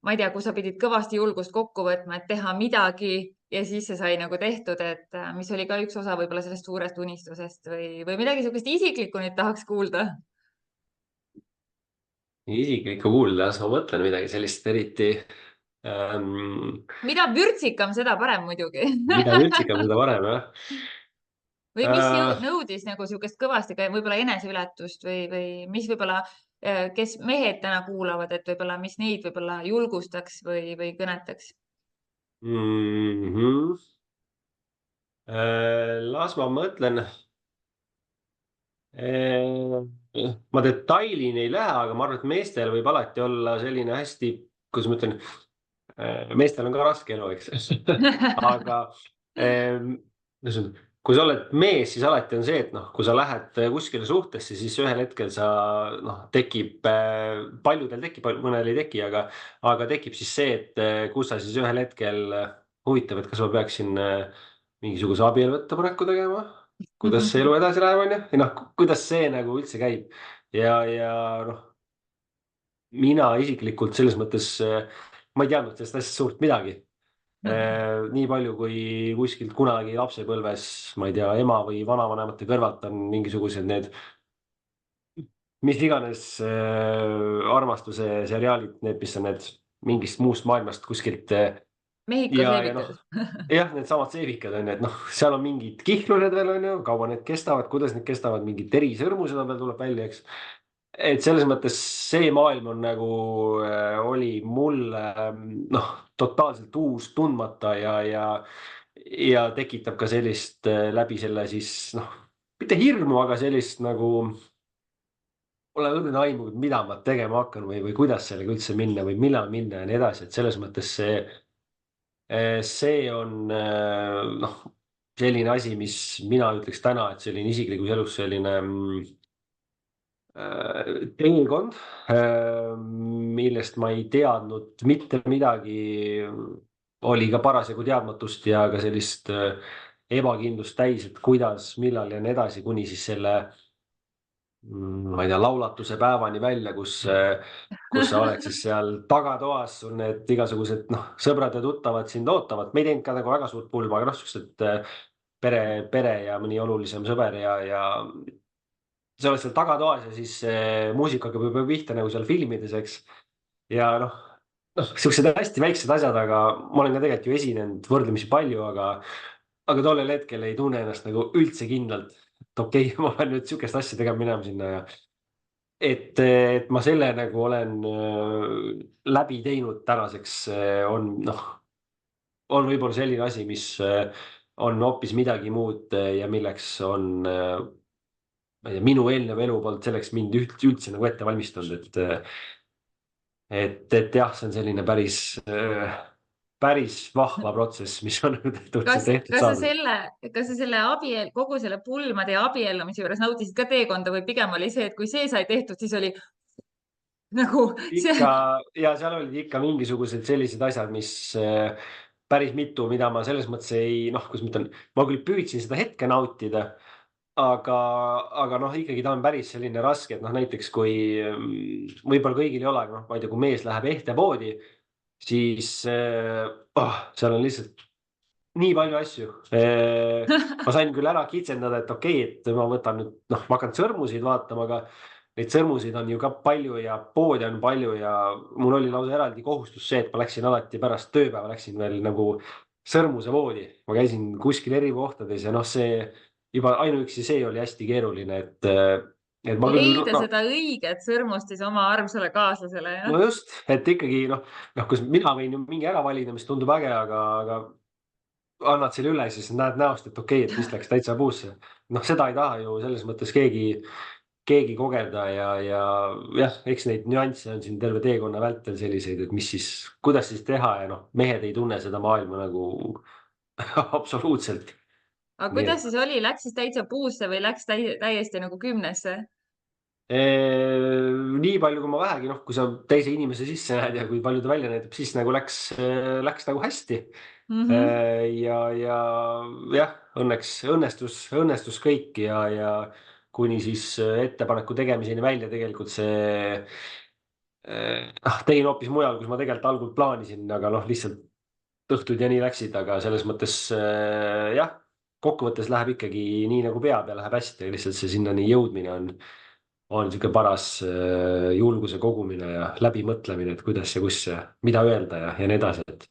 S1: ma ei tea, kus sa pidid kõvasti julgust kokku võtma, et teha midagi ja siis see sai nagu tehtud, et mis oli ka üks osa võib-olla sellest suurest unistusest või midagi niisugust isiklikku nüüd tahaks kuulda.
S2: nii isiklikku kuulda, las ma mõtlen midagi sellist eriti ähm,.
S1: mida vürtsikam, seda parem muidugi
S2: mida vürtsikam, seda parem jah
S1: või mis nõudis nagu niisugust kõvasti ka võib-olla eneseületust või mis võib-olla, kes mehed täna kuulavad, et võib-olla, mis neid võib-olla julgustaks või kõnetaks?
S2: mm. -hmm. Las ma mõtlen. Ma detailini ei lähe, aga ma arvan, et meestel võib alati olla selline hästi, kuidas ma ütlen, meestel on ka raske elu, eks aga kui sa oled mees, siis alati on see, et noh, kui sa lähed kuskile suhtesse, siis ühel hetkel sa noh, tekib, paljudel tekib, mõnel ei teki, aga tekib siis see, et kus sa siis ühel hetkel huvitav, et kas ma peaksin mingisuguse abieluvõttepaneku tegema, kuidas see elu edasi läheb, onju, või noh, kuidas see nagu üldse käib ja noh, mina isiklikult selles mõttes ma ei teadnud sellest asjast suurt midagi. Nii palju, kui kuskilt kunagi lapsepõlves, ma ei tea, ema või vanavanemate kõrvalt on mingisugused need, mis iganes armastuse seriaalid, need, mis on need mingist muust maailmast kuskilt
S1: Mehhiko
S2: ja noh,
S1: seebikud
S2: jah, needsamad seevikad on ju, et noh, seal on mingid kihlused veel on ju, kaua need kestavad, kuidas need kestavad, mingid terisõrmused on veel, tuleb välja, eks. Et selles mõttes see maailm on nagu oli mulle noh, totaalselt uus, tundmata ja tekitab ka sellist läbi selle siis noh, mitte hirmu, aga sellist nagu pole õrna aimu, mida ma tegema hakkan või kuidas sellega üldse minna või millal minna ja nii edasi, et selles mõttes see on noh, selline asi, mis mina ütleks täna, et selline isiklikus elus selline teekond, millest ma ei teadnud mitte midagi, oli ka parasjagu teadmatust ja ka sellist ebakindlust täis, et kuidas, millal ja nii edasi, kuni siis selle ma ei tea, laulatuse päevani välja, kus sa oled siis seal tagatoas, sul need igasugused noh, sõbrad ja tuttavad sind ootavad. me ei teinud ka nagu väga suurt pulma, aga noh, siuksed pere ja mõni olulisem sõber ja sa oled seal tagatoas ja siis muusika hakkab juba pihta nagu seal filmides, eks. Ja noh, siuksed hästi väiksed asjad, aga ma olen ka tegelikult ju esinenud võrdlemisi palju, aga tollel hetkel ei tunne ennast nagu üldse kindlalt. Et okei, ma pean nüüd sihukest asja tegema minema sinna ja et ma selle nagu olen läbi teinud tänaseks on võib-olla selline asi, mis on hoopis midagi muud ja milleks on ma ei tea, minu eelnev elu polnud selleks mind üldse nagu ette valmistanud, et jah, see on selline päris vahva protsess, mis on
S1: kas,
S2: tehtud
S1: kas sa
S2: saadud.
S1: selle, kas sa selle kogu selle pulmade ja abiellumise juures nautisid ka teekonda või pigem oli see, et kui see sai tehtud, siis oli nagu see.
S2: ikka ja seal olid ikka mingisugused sellised asjad, mis päris mitu, mida ma selles mõttes noh, kuidas ma ütlen, ma küll püüdsin seda hetke nautida, aga noh, ikkagi ta on päris selline raske, et noh, näiteks kui võib-olla kõigil ei ole, aga noh, ma ei tea, kui mees läheb ehtepoodi, siis seal on lihtsalt nii palju asju. Ma sain küll ära kitsendada, et okei, et ma võtan nüüd, noh, ma hakkan sõrmusid vaatama, aga neid sõrmusid on ju ka palju ja poode on palju ja mul oli lausa eraldi kohustus see, et ma läksin alati pärast tööpäeva, läksin veel nagu sõrmusevoodi. Ma käisin kuskil eri kohtades ja noh, see juba ainuüksi see oli hästi keeruline, et ma küll,
S1: Leida seda õiget sõrmust siis oma armsale kaaslasele, jah?
S2: no just, et ikkagi kus mina võin ju mingi ära valida, mis tundub äge, aga annad selle üle, siis näed näost, et okei, et vist läks täitsa puusse. noh, seda ei taha ju selles mõttes keegi kogeda ja jah, eks neid nüansse on siin terve teekonna vältel selliseid, et mis siis, kuidas siis teha ja noh, mehed ei tunne seda maailma nagu absoluutselt.
S1: Aga
S2: Nii
S1: kuidas
S2: et
S1: siis oli, läks siis täitsa puusse või läks täiesti nagu kümnesse?
S2: nii palju, kui ma vähegi, noh, kui sa teise inimese sisse näed ja kui palju ta välja näitab, siis nagu läks nagu hästi.
S1: Mhm.
S2: Ja jah, õnneks õnnestus kõik ja kuni siis ettepaneku tegemiseni välja tegelikult see tegin hoopis mujal, kus ma tegelikult algul plaanisin, aga noh, lihtsalt õhtud ja nii läksid, aga selles mõttes jah, kokkuvõttes läheb ikkagi nii nagu peab ja läheb hästi, lihtsalt see sinnani jõudmine on niisugune paras julguse kogumine ja läbimõtlemine, et kuidas ja kus ja mida öelda ja nii edasi, et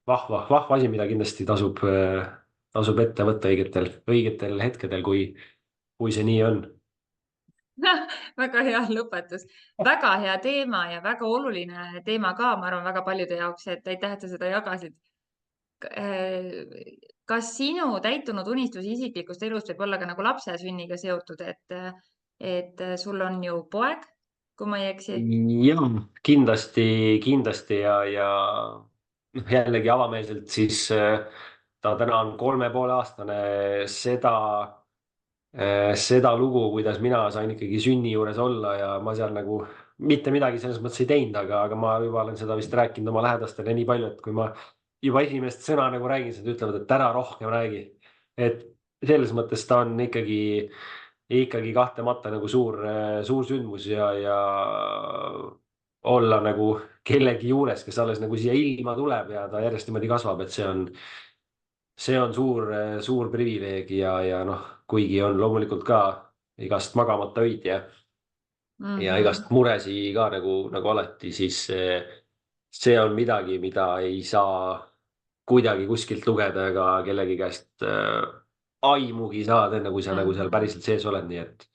S2: vahva asi, mida kindlasti tasub ette võtta õigetel hetkedel, kui see nii on.
S1: väga hea lõpetus, väga hea teema ja väga oluline teema ka, ma arvan, väga paljude jaoks, et aitäh, et sa seda jagasid. Kas sinu täitunud unistus isiklikust elust võib olla ka nagu lapse sünniga seotud, et sul on ju poeg, kui ma ei eksi?
S2: Jah, kindlasti ja noh, jällegi avameelselt siis ta täna on 3,5-aastane, seda lugu, kuidas mina sain ikkagi sünni juures olla ja ma seal nagu mitte midagi selles mõttes ei teinud, aga ma juba olen seda vist rääkinud oma lähedastele nii palju, et kui ma juba esimest sõna nagu räägin, siis nad ütlevad, et ära rohkem räägi. et selles mõttes ta on ikkagi kahtlemata nagu suur sündmus ja olla nagu kellegi juures, kes alles nagu siia ilma tuleb ja ta järjest niimoodi kasvab, et see on suur privileeg ja noh, kuigi on loomulikult ka igast magamata öid ja
S1: Mhm.
S2: igast muresi ka nagu alati, siis see on midagi, mida ei saa kuidagi kuskilt lugeda ega kellegi käest aimugi saada, enne kui sa nagu seal
S1: Mhm.
S2: päriselt sees oled, nii et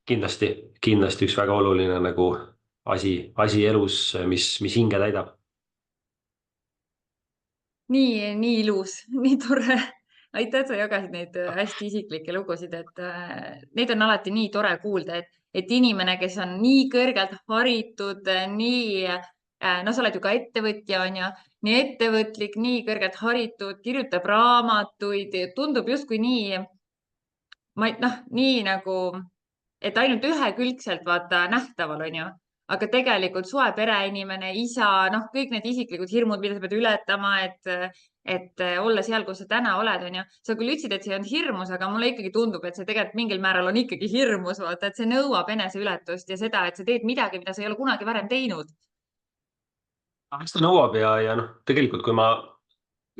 S2: kindlasti üks väga oluline nagu asi elus, mis hinge täidab.
S1: nii ilus, nii tore. aitäh, et sa jagasid neid hästi isiklikke lugusid, et neid on alati nii tore kuulda, et inimene, kes on nii kõrgelt haritud, nii, no sa oled ju ka ettevõtja, on ju, nii ettevõtlik, nii kõrgelt haritud, kirjutab raamatuid, tundub justkui nii, ma ei, noh, nii nagu, et ainult ühekülgselt vaata nähtaval, on ju. Aga tegelikult soe pereinimene, isa, noh, kõik need isiklikud hirmud, mida sa pead ületama, et olla seal, kus sa täna oled, on ju. Sa küll ütlesid, et see on hirmus, aga mulle ikkagi tundub, et see tegelikult mingil määral on ikkagi hirmus, vaata, et see nõuab eneseületust ja seda, et sa teed midagi, mida sa ei ole kunagi varem teinud.
S2: Eks ta nõuab ja noh, tegelikult kui ma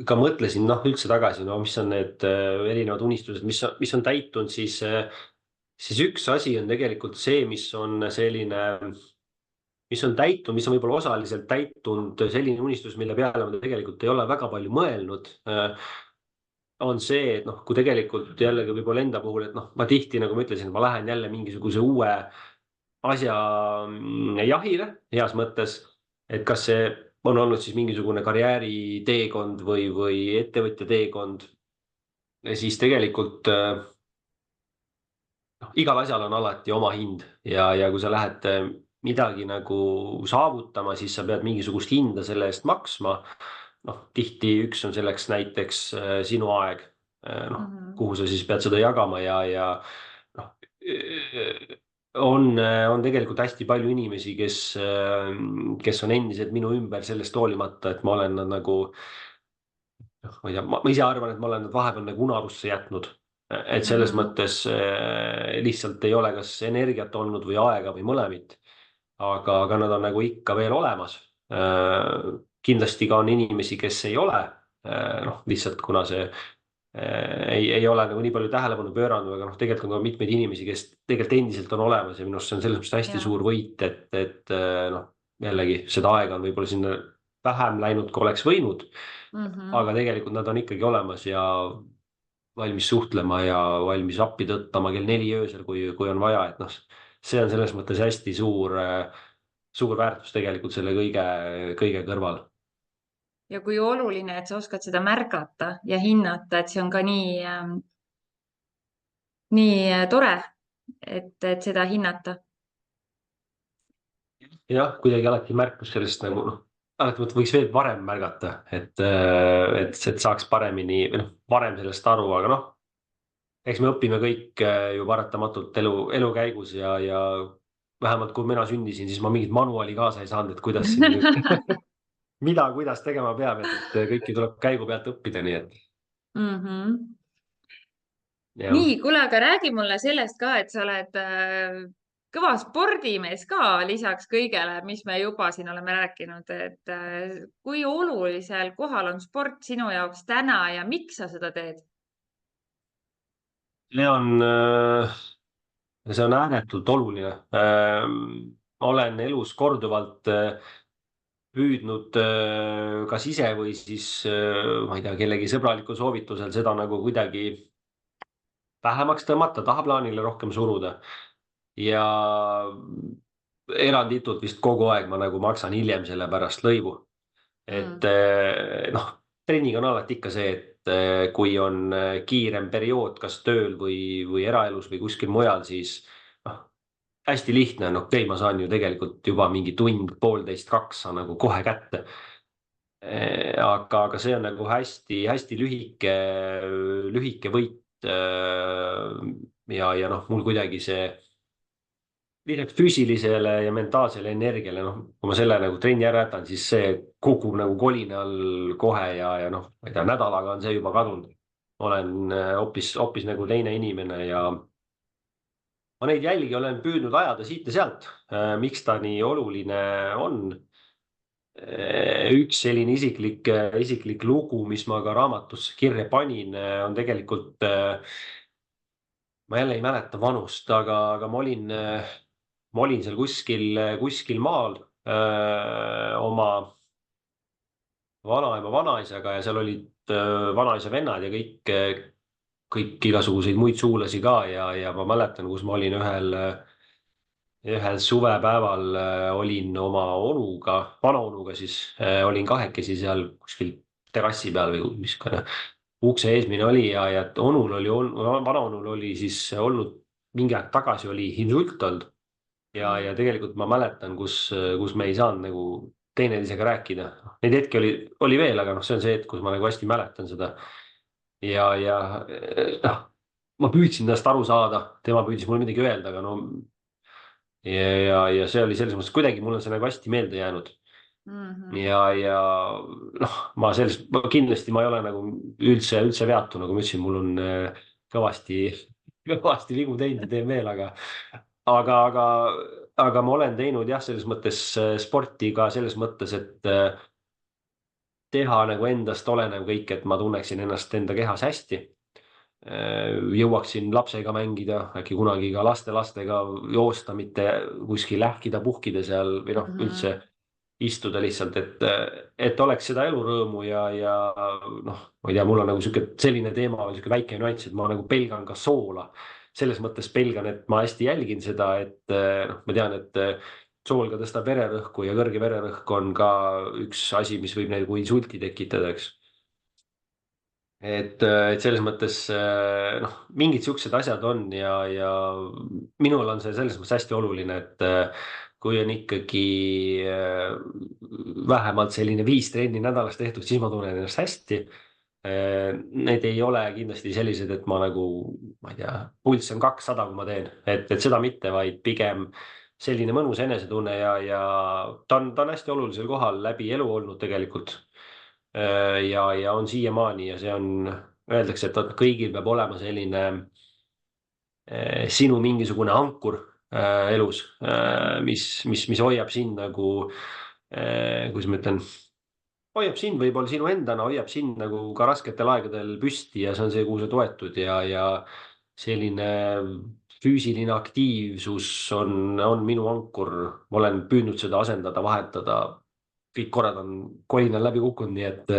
S2: ka mõtlesin, noh, üldse tagasi, no mis on need erinevad unistused, mis on täitunud, siis üks asi on tegelikult see, mis on täitunud, mis on võib-olla osaliselt täitunud, selline unistus, mille peale ma tegelikult ei ole väga palju mõelnud, on see, et noh, kui tegelikult jällegi võib-olla enda puhul, et noh, ma tihti, nagu ma ütlesin, ma lähen jälle mingisuguse uue asja jahile heas mõttes, et kas see on olnud siis mingisugune karjääriteekond või ettevõtja teekond, siis tegelikult noh, igal asjal on alati oma hind ja kui sa lähed midagi nagu saavutama, siis sa pead mingisugust hinda selle eest maksma. noh, tihti üks on selleks näiteks sinu aeg, noh,
S1: Mhm.
S2: kuhu sa siis pead seda jagama ja noh, on tegelikult hästi palju inimesi, kes on endiselt minu ümber sellest hoolimata, et ma olen nad nagu, noh, ma ei tea, ma ise arvan, et ma olen nad vahepeal nagu unarusse jätnud. et selles
S1: Mhm.
S2: mõttes lihtsalt ei ole kas energiat olnud või aega või mõlemit. aga nad on nagu ikka veel olemas. kindlasti ka on inimesi, kes ei ole, noh, lihtsalt kuna see ei ole nagu nii palju tähelepanu pööranud, aga noh, tegelikult on ka mitmeid inimesi, kes tegelikult endiselt on olemas ja minu arust see on selles mõttes hästi
S1: Ja.
S2: suur võit, et noh, jällegi seda aega on võib-olla sinna vähem läinud, kui oleks võinud,
S1: Mhm.
S2: aga tegelikult nad on ikkagi olemas ja valmis suhtlema ja valmis appi tõttama kell 4 öösel, kui on vaja, et noh, see on selles mõttes hästi suur väärtus tegelikult selle kõige kõrval.
S1: Ja kui oluline, et sa oskad seda märgata ja hinnata, et see on ka nii, nii tore, et seda hinnata.
S2: jah, kuidagi alati märkus sellest nagu noh, alati mõtled, võiks veel varem märgata, et saaks paremini või noh, varem sellest aru, aga noh, eks me õpime kõik ju paratamatult elu käigus ja vähemalt kui mina sündisin, siis ma mingit manuaali kaasa ei saanud, et kuidas siin kuidas tegema peab, et kõike tuleb käigu pealt õppida, nii et
S1: Mhm.
S2: jah.
S1: Nii, kuule, aga räägi mulle sellest ka, et sa oled kõva spordimees ka lisaks kõigele, mis me juba siin oleme rääkinud, et kui olulisel kohal on sport sinu jaoks täna ja miks sa seda teed?
S2: See on ääretult oluline. Olen elus korduvalt püüdnud kas ise või siis ma ei tea, kellegi sõbralikul soovitusel seda nagu kuidagi vähemaks tõmmata, tahaplaanile rohkem suruda ja eranditult vist kogu aeg ma nagu maksan hiljem selle pärast lõivu. et
S1: Mm.
S2: noh, trenniga on alati ikka see, et kui on kiirem periood, kas tööl või eraelus või kuskil mujal, siis noh, hästi lihtne on, okei, ma saan ju tegelikult juba mingi tund, poolteist, kaks saan nagu kohe kätte. aga see on nagu hästi-hästi lühike võit. ja noh, mul kuidagi see lisaks füüsilisele ja mentaalsele energiale, noh, kui ma selle nagu trenni ära jätan, siis see kukub nagu kolina all kohe ja noh, ma ei tea, nädalaga on see juba kadunud. olen hoopis nagu teine inimene ja ma neid jälgi olen püüdnud ajada siit ja sealt. miks ta nii oluline on? üks selline isiklik lugu, mis ma ka raamatusse kirja panin, on tegelikult, ma jälle ei mäleta vanust, aga ma olin seal kuskil maal oma vanaema, vanaisaga ja seal olid vanaisa vennad ja kõik igasuguseid muid sugulasi ka ja ma mäletan, kus ma olin ühel suvepäeval olin oma vanaonuga siis olin kahekesi seal kuskil terrassi peal või mis. ukse eesmine oli ja onul oli, vanaonul oli siis olnud mingi aeg tagasi oli insult olnud ja tegelikult ma mäletan, kus me ei saanud nagu teineteisega rääkida. Neid hetki oli veel, aga noh, see on see hetk, kus ma nagu hästi mäletan seda. ja noh, ma püüdsin tast aru saada, tema püüdis mulle midagi öelda, aga no ja see oli selles mõttes kuidagi mul on see nagu hästi meelde jäänud.
S1: Mhm.
S2: ja noh, kindlasti ma ei ole nagu üldse veatu, nagu ma ütlesin, mul on kõvasti, kõvasti vigu teinud ja teen veel, aga, aga, aga ma olen teinud jah, selles mõttes sporti ka selles mõttes, et teha nagu endast olenev kõik, et ma tunneksin ennast enda kehas hästi. Jõuaksin lapsega mängida, äkki kunagi ka lastega joosta, mitte kuskil lähkida, puhkida seal või noh, üldse
S1: Mhm.
S2: istuda lihtsalt, et oleks seda elurõõmu ja noh, ma ei tea, mul on nagu selline teema või sihuke väike nüanss, et ma nagu pelgan ka soola. Selles mõttes pelgan, et ma hästi jälgin seda, et noh, ma tean, et sool ka tõstab vererõhku ja kõrge vererõhk on ka üks asi, mis võib nagu insulti tekitada, eks. Et selles mõttes noh, mingid siuksed asjad on ja minul on see selles mõttes hästi oluline, et kui on ikkagi vähemalt selline 5 trenni nädalas tehtud, siis ma tunnen ennast hästi. Need ei ole kindlasti sellised, et ma nagu, ma ei tea, pulss on 200, kui ma teen, et seda mitte, vaid pigem selline mõnus enesetunne ja ta on hästi olulisel kohal läbi elu olnud tegelikult. ja on siiamaani ja see on, öeldakse, et kõigil peab olema selline sinu mingisugune ankur elus,
S1: Jah.
S2: mis hoiab sind nagu, kuidas ma ütlen, hoiab sind võib-olla sinu endana, hoiab sind nagu ka rasketel aegadel püsti ja see on see, kuhu sa toetud ja selline füüsiline aktiivsus on minu ankur. Ma olen püüdnud seda asendada, vahetada. Kõik korrad on kolinal läbi kukkunud, nii et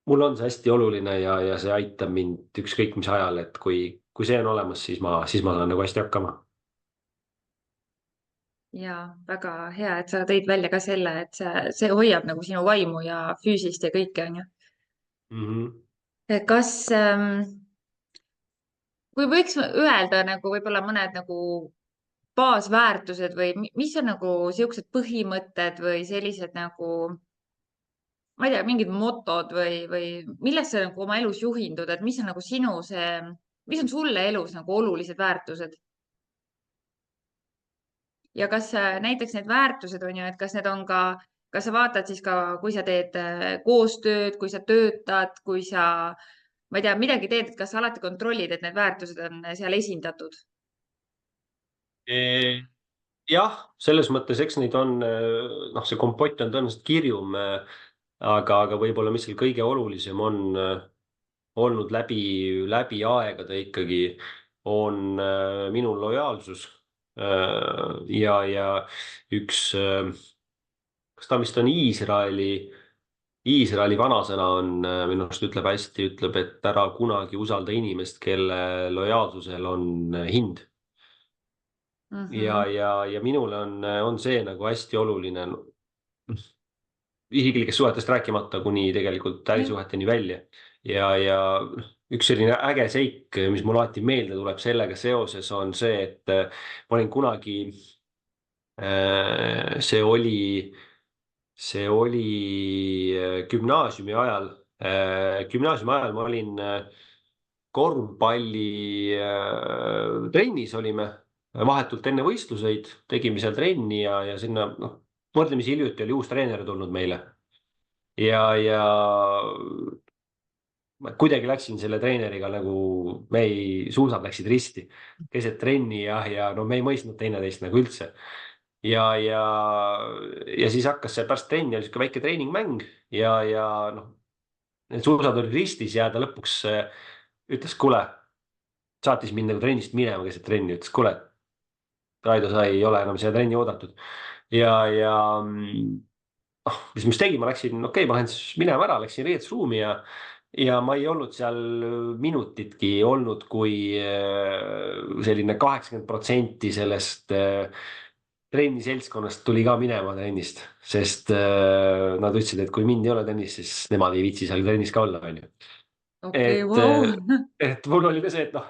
S2: mul on see hästi oluline ja see aitab mind ükskõik mis ajal, et kui see on olemas, siis ma saan nagu hästi hakkama.
S1: Ja väga hea, et sa tõid välja ka selle, et see hoiab nagu sinu vaimu ja füüsist ja kõike, onju.
S2: Mhm.
S1: Kas, kui võiks öelda nagu võib-olla mõned nagu baasväärtused või mis on nagu siuksed põhimõtted või sellised nagu, ma ei tea, mingid motod või millest sa nagu oma elus juhindud, et mis on nagu sinu see, mis on sulle elus nagu olulised väärtused? Ja kas näiteks need väärtused on ju, et kas need on ka, kas sa vaatad siis ka, kui sa teed koostööd, kui sa töötad, kui sa, ma ei tea, midagi teed, et kas sa alati kontrollid, et need väärtused on seal esindatud?
S2: Eh, jah, selles mõttes, eks neid on, noh, see kompott on tõenäoliselt kirjum, aga võib-olla, mis seal kõige olulisem on olnud läbi aegade ikkagi, on minu lojaalsus. Ja üks, kas ta vist on Iisraeli vanasõna on minu arust ütleb hästi, ütleb, et ära kunagi usalda inimest, kelle lojaalsusel on hind.
S1: Mhm.
S2: Ja minule on see nagu hästi oluline, isiklikest suhetest rääkimata kuni tegelikult
S1: Jah.
S2: ärisuheteni välja. ja üks selline äge seik, mis mul alati meelde tuleb sellega seoses, on see, et ma olin kunagi, see oli gümnaasiumi ajal. Gümnaasiumi ajal ma olin korvpalli trennis olime, vahetult enne võistluseid tegime seal trenni ja sinna noh, võrdlemisi hiljuti oli uus treener tulnud meile ja ma kuidagi läksin selle treeneriga nagu, suusad läksid risti keset trenni ja no me ei mõistnud teineteist nagu üldse. ja ja siis hakkas seal pärast trenni oli sihuke väike treeningmäng ja noh, need suusad olid ristis ja ta lõpuks ütles, kuule, saatis mind nagu trennist minema keset trenni, ütles, kuule, Raido, sa ei ole enam siia trenni oodatud. ja mis ma siis tegin, ma läksin, okei, ma lähen siis minema ära, läksin riietusruumi ja ma ei olnud seal minutitki olnud, kui selline 80% sellest trenniseltskonnast tuli ka minema trennist, sest nad ütlesid, et kui mind ei ole trennis, siis nemad ei viitsi seal trennis ka olla, onju.
S1: okei,
S2: et,
S1: vau.
S2: et mul oli ka see, et noh,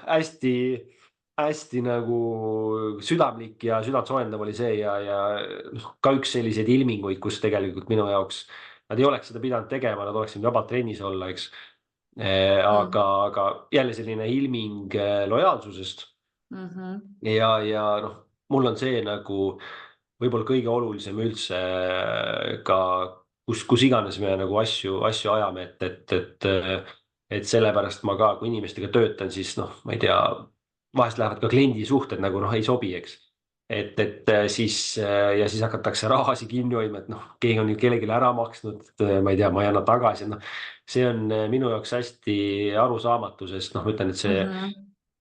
S2: hästi nagu südamlik ja südantsoojendav oli see ja noh, ka üks selliseid ilminguid, kus tegelikult minu jaoks nad ei oleks seda pidanud tegema, nad oleksid vabalt trennis olla, eks. Aga jälle selline ilming lojaalsusest ja noh, mul on see nagu võib-olla kõige olulisem üldse ka kus iganes me nagu asju ajame, et sellepärast ma ka, kui inimestega töötan, siis noh, ma ei tea, vahest lähevad ka kliendisuhted nagu noh, ei sobi, eks. Siis ja siis hakatakse rahasi kinni hoidma, et noh, keegi on ju kellelegi ära maksnud, ma ei tea, ma ei anna tagasi, noh. see on minu jaoks hästi arusaamatu, sest noh, ma ütlen, et see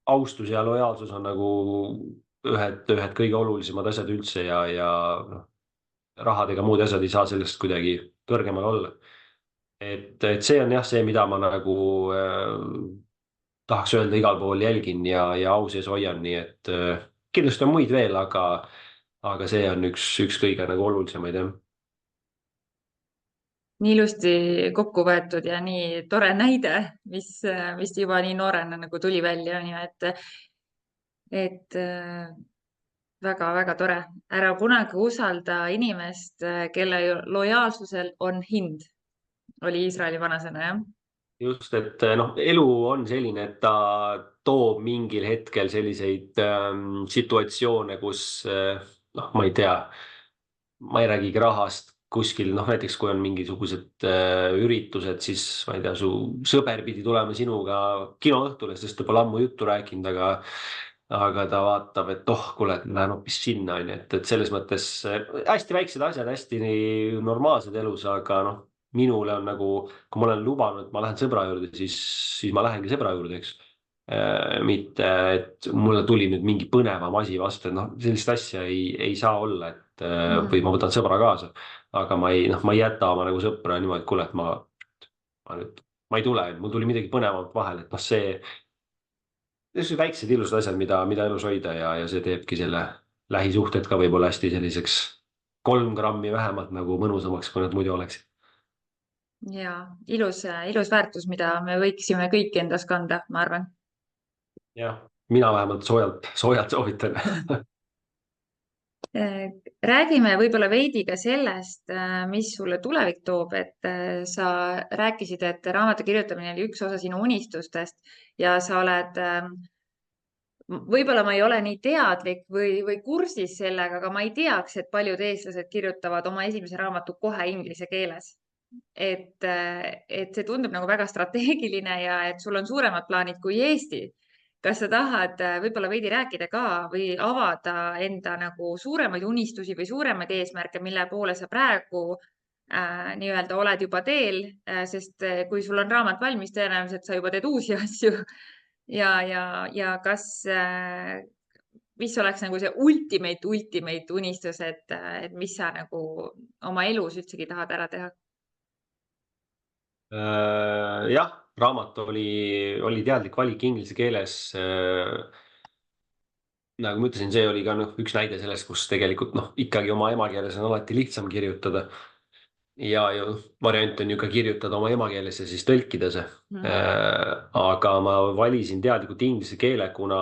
S2: austus ja lojaalsus on nagu ühed kõige olulisemad asjad üldse ja noh, rahad ega muud asjad ei saa sellest kuidagi kõrgemal olla. Et see on jah, see, mida ma nagu tahaks öelda igal pool jälgin ja au sees hoian, nii et kindlasti on muid veel, aga see on üks kõige nagu olulisemaid jah.
S1: nii ilusti kokku võetud ja nii tore näide, mis juba nii noorena nagu tuli välja, nii et väga-väga tore. Ära kunagi usalda inimest, kelle lojaalsusel on hind, oli Iisraeli vanasõna, jah?
S2: just, et noh, elu on selline, et ta toob mingil hetkel selliseid situatsioone, kus noh, ma ei tea, ma ei räägigi rahast kuskil, noh näiteks kui on mingisugused üritused, siis ma ei tea, su sõber pidi tulema sinuga kinoõhtule, sest te pole ammu juttu rääkinud, aga ta vaatab, et oh, kuule, et ma lähen hoopis sinna, onju, et selles mõttes hästi väiksed asjad, hästi nii normaalsed elus, aga noh, minule on nagu, kui ma olen lubanud, et ma lähen sõbra juurde, siis ma lähengi sõbra juurde, eks. Mitte, et mulle tuli nüüd mingi põnevam asi vastu, et noh, sellist asja ei saa olla, et või ma võtan sõbra kaasa, aga noh, ma ei jäta oma nagu sõpra niimoodi, et kuule, et ma ei tule, mul tuli midagi põnevamat vahele, et noh, sellised väiksed ilusad asjad, mida elus hoida ja see teebki selle lähisuhted ka võib-olla hästi selliseks 3 grammi vähemalt nagu mõnusamaks, kui nad muidu oleksid.
S1: Ja ilus väärtus, mida me võiksime kõik endas kanda, ma arvan.
S2: Jah, mina vähemalt soojalt soovitan.
S1: Räägime võib-olla veidi ka sellest, mis sulle tulevik toob, et sa rääkisid, et raamatu kirjutamine oli üks osa sinu unistustest ja sa oled, võib-olla ma ei ole nii teadlik või kursis sellega, aga ma ei teaks, et paljud eestlased kirjutavad oma esimese raamatu kohe inglise keeles. Et see tundub nagu väga strateegiline ja et sul on suuremad plaanid kui Eesti. Kas sa tahad võib-olla veidi rääkida ka või avada enda nagu suuremaid unistusi või suuremaid eesmärke, mille poole sa praegu nii-öelda oled juba teel, sest kui sul on raamat valmis, tõenäoliselt sa juba teed uusi asju ja kas, mis oleks nagu see ultimate unistus, et mis sa nagu oma elus üldsegi tahad ära teha?
S2: Jah, raamat oli teadlik valik inglise keeles. Nagu ma ütlesin, see oli ka noh, üks näide sellest, kus tegelikult noh, ikkagi oma emakeeles on alati lihtsam kirjutada. Ja variant on ju ka kirjutada oma emakeeles ja siis tõlkida see. Aga ma valisin teadlikult inglise keele, kuna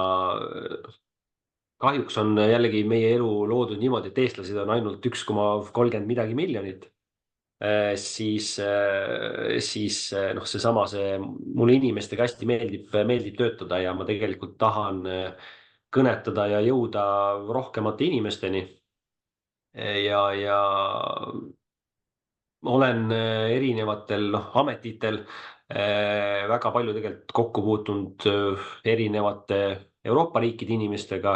S2: kahjuks on jällegi meie elu loodud niimoodi, et eestlased on ainult 1,30 midagi miljonit. Siis noh, mulle inimestega hästi meeldib töötada ja ma tegelikult tahan kõnetada ja jõuda rohkemate inimesteni. Ja olen erinevatel ametitel väga palju tegelikult kokku puutunud erinevate Euroopa riikide inimestega,